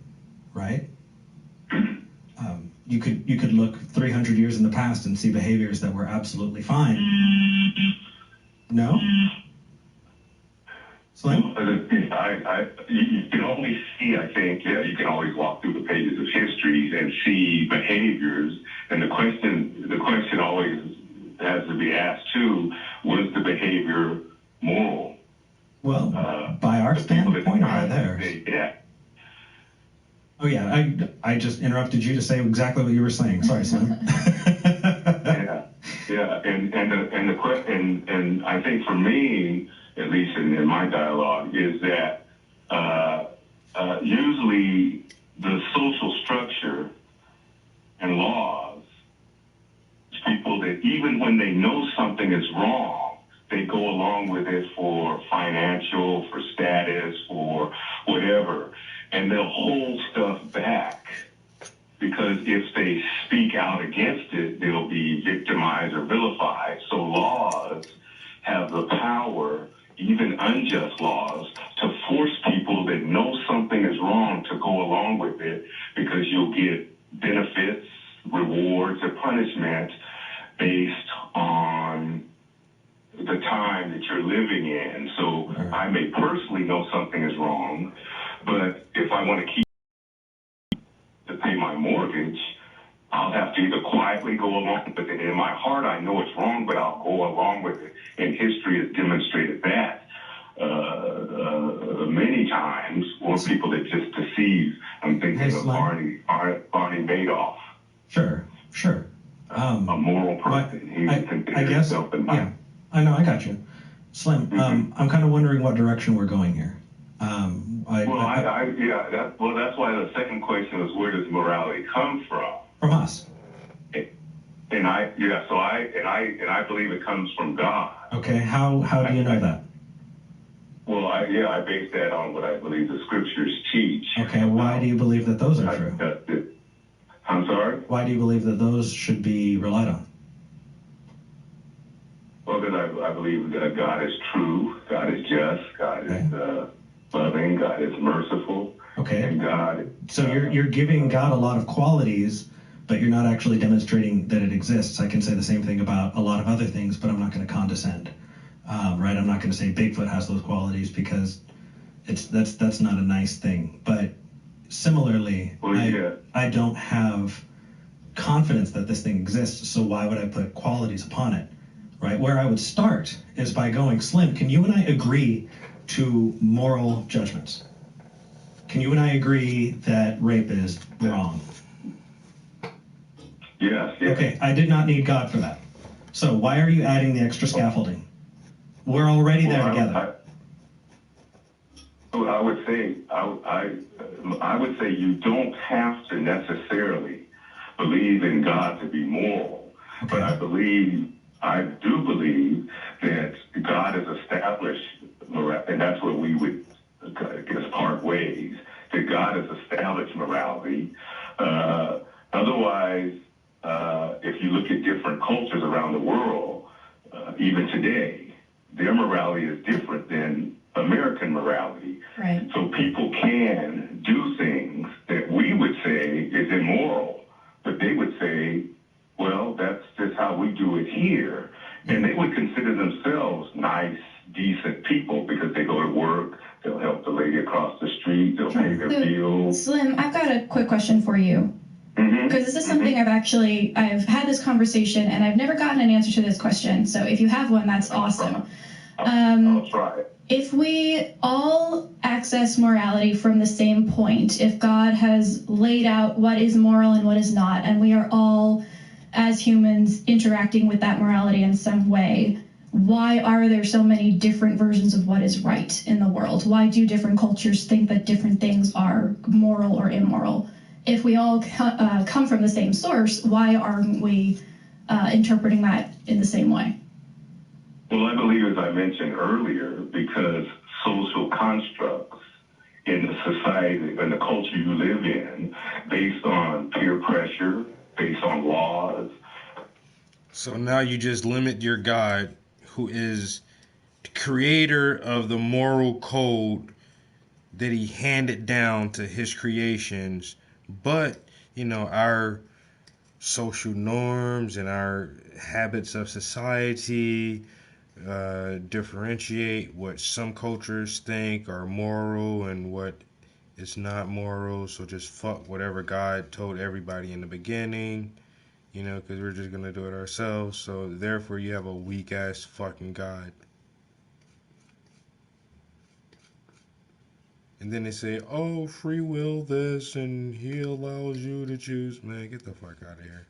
right? You could look 300 years in the past and see behaviors that were absolutely fine. No? Slim? You can only see, I think, you can always walk through the pages of history and see behaviors. And the question always has to be asked too, was the behavior moral? Well, by our standpoint or theirs? Yeah. Oh yeah, I just interrupted you to say exactly what you were saying. Sorry, Slim. Yeah, and I think for me, at least in my dialogue, is that usually the social structure and laws, people that even when they know something is wrong, they go along with it for financial, for status, for whatever, and they'll hold stuff back. Because if they speak out against it, they'll be victimized or vilified. So laws have the power, even unjust laws, to force people that know something is wrong to go along with it, because you'll get benefits, rewards, or punishment based on the time that you're living in. So I may personally know something is wrong, but if I want to keep to pay my mortgage, I'll have to either quietly go along with it. In my heart, I know it's wrong, but I'll go along with it. And history has demonstrated that many times, or people that just deceive. I'm thinking of Barney Madoff. Sure. A moral person. I guess, yeah. I know, I got you. Slim, I'm kind of wondering what direction we're going here. That's why the second question is, where does morality come from? From us. And I believe it comes from God. Okay, how do you know that? Well, I base that on what I believe the scriptures teach. Okay, why do you believe that those are true? I'm sorry? Why do you believe that those should be relied on? Well, because I believe that God is true, God is just, God is loving, God is merciful. Okay. And God. So you're giving God a lot of qualities, but you're not actually demonstrating that it exists. I can say the same thing about a lot of other things, but I'm not going to condescend. Right? I'm not going to say Bigfoot has those qualities, because that's not a nice thing. But similarly, I don't have confidence that this thing exists, so why would I put qualities upon it? Right? Where I would start is by going, Slim, can you and I agree to moral judgments? Can you and I agree that rape is wrong? Yes. Okay, I did not need God for that. So why are you adding the extra scaffolding? We're already there together. I would say you don't have to necessarily believe in God to be moral, but I do believe that God has established, and that's where we would, I guess, part ways, that God has established morality. Otherwise, if you look at different cultures around the world, even today, their morality is different than American morality. Right. So people can do things that we would say is immoral, but they would say, well, that's just how we do it here. And they would consider themselves nice, decent people because they go to work, they'll help the lady across the street, they'll pay their bills. Slim, I've got a quick question for you. Because this is something I've had this conversation and I've never gotten an answer to this question. So if you have one, that's awesome. I'll try it. If we all access morality from the same point, if God has laid out what is moral and what is not, and we are all, as humans, interacting with that morality in some way, why are there so many different versions of what is right in the world? Why do different cultures think that different things are moral or immoral? If we all come from the same source, why aren't we interpreting that in the same way? Well, I believe, as I mentioned earlier, because social constructs in the society and the culture you live in, based on peer pressure, based on laws. So now you just limit your God, who is the creator of the moral code that he handed down to his creations, but, you know, our social norms and our habits of society, differentiate what some cultures think are moral and what is not moral. So just fuck whatever God told everybody in the beginning, you know, because we're just gonna do it ourselves. So therefore, you have a weak ass fucking God. And then they say, oh, free will this, and he allows you to choose. Man, get the fuck out of here.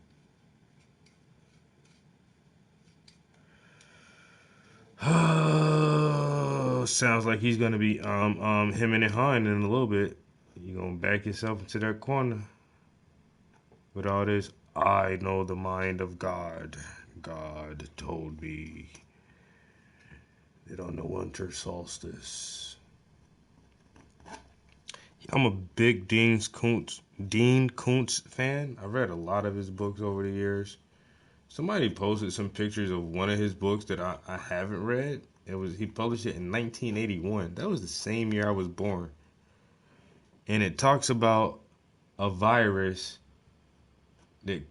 Oh, sounds like he's gonna be hemming and hawing in a little bit. You're gonna back yourself into that corner with all this. I know the mind of God. God told me that on the winter solstice. I'm a big Dean Koontz fan. I've read a lot of his books over the years. Somebody posted some pictures of one of his books that I haven't read. He published it in 1981. That was the same year I was born. And it talks about a virus that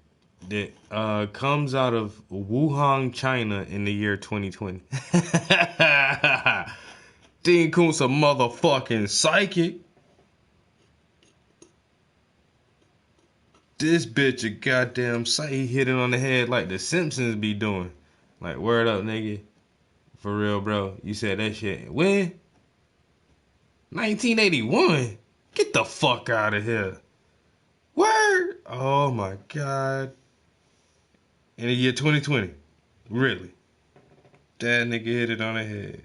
comes out of Wuhan, China in the year 2020. Dean Koontz a motherfucking psychic. This bitch a goddamn sight. He hit it on the head like the Simpsons be doing. Like, word up, nigga. For real, bro. You said that shit. When? 1981? Get the fuck out of here. Word? Oh my god. In the year 2020. Really? That nigga hit it on the head.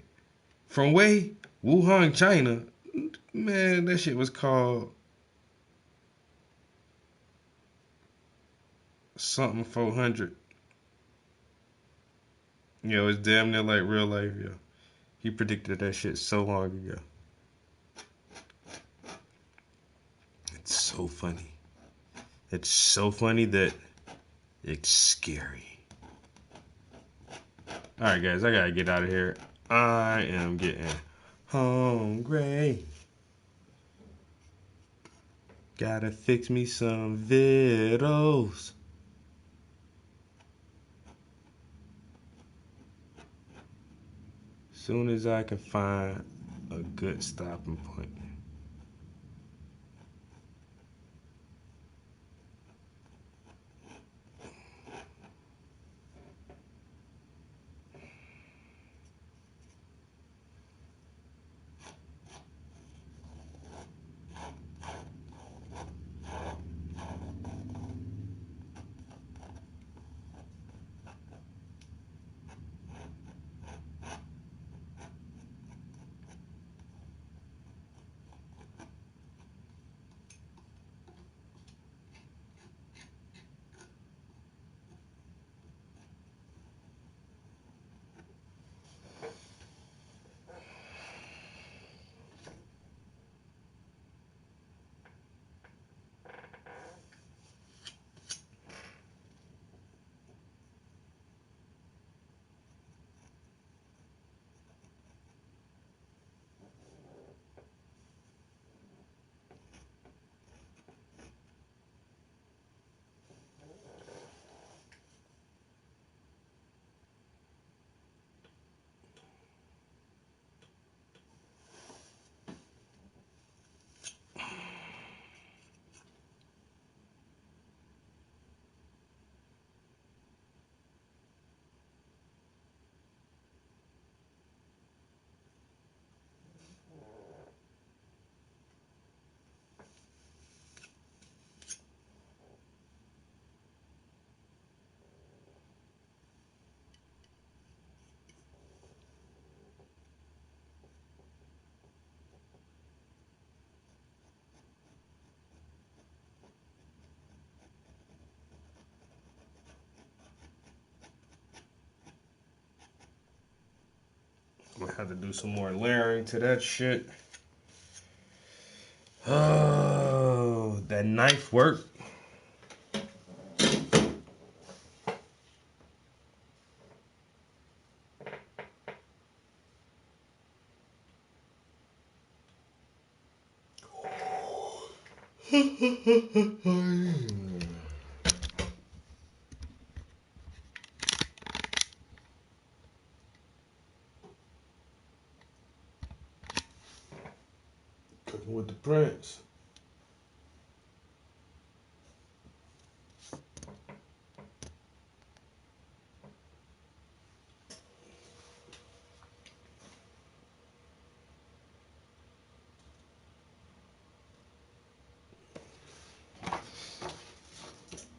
From Wuhan, China. Man, that shit was called something 400. Yo, it's damn near like real life, yo. He predicted that shit so long ago. It's so funny. It's so funny that it's scary. Alright, guys, I gotta get out of here. I am getting hungry. Gotta fix me some vittles. Soon as I can find a good stopping point. I'm gonna have to do some more layering to that shit. Oh, that knife work. Cooking with the Prince.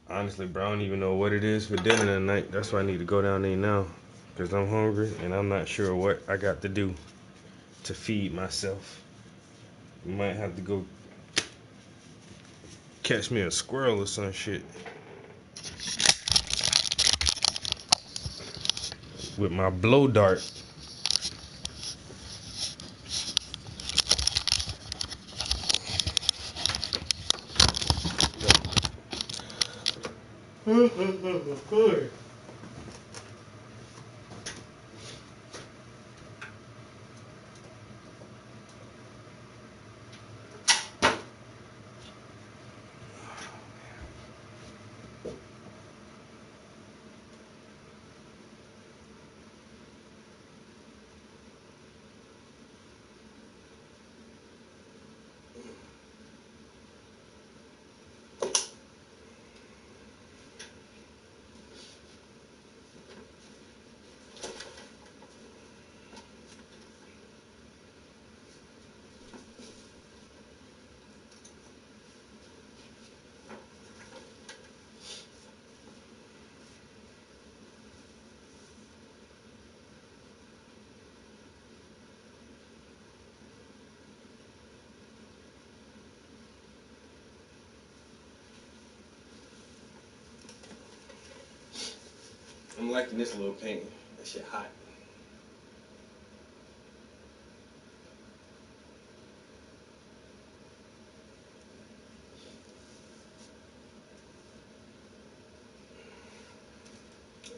Honestly, bro, I don't even know what it is for dinner tonight. That's why I need to go down there now. Because I'm hungry and I'm not sure what I got to do to feed myself. Might have to go catch me a squirrel or some shit. With my blow dart. I'm liking this little painting. That shit hot.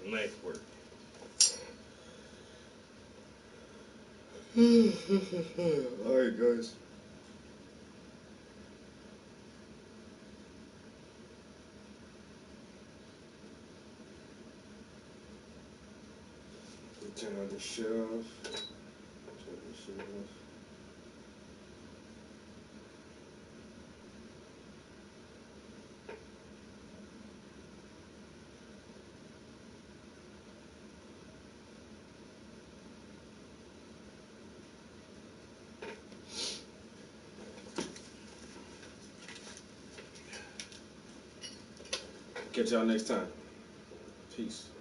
Nice work. Alright, guys. Turn on the shelf. Turn the shelf. Catch y'all next time. Peace.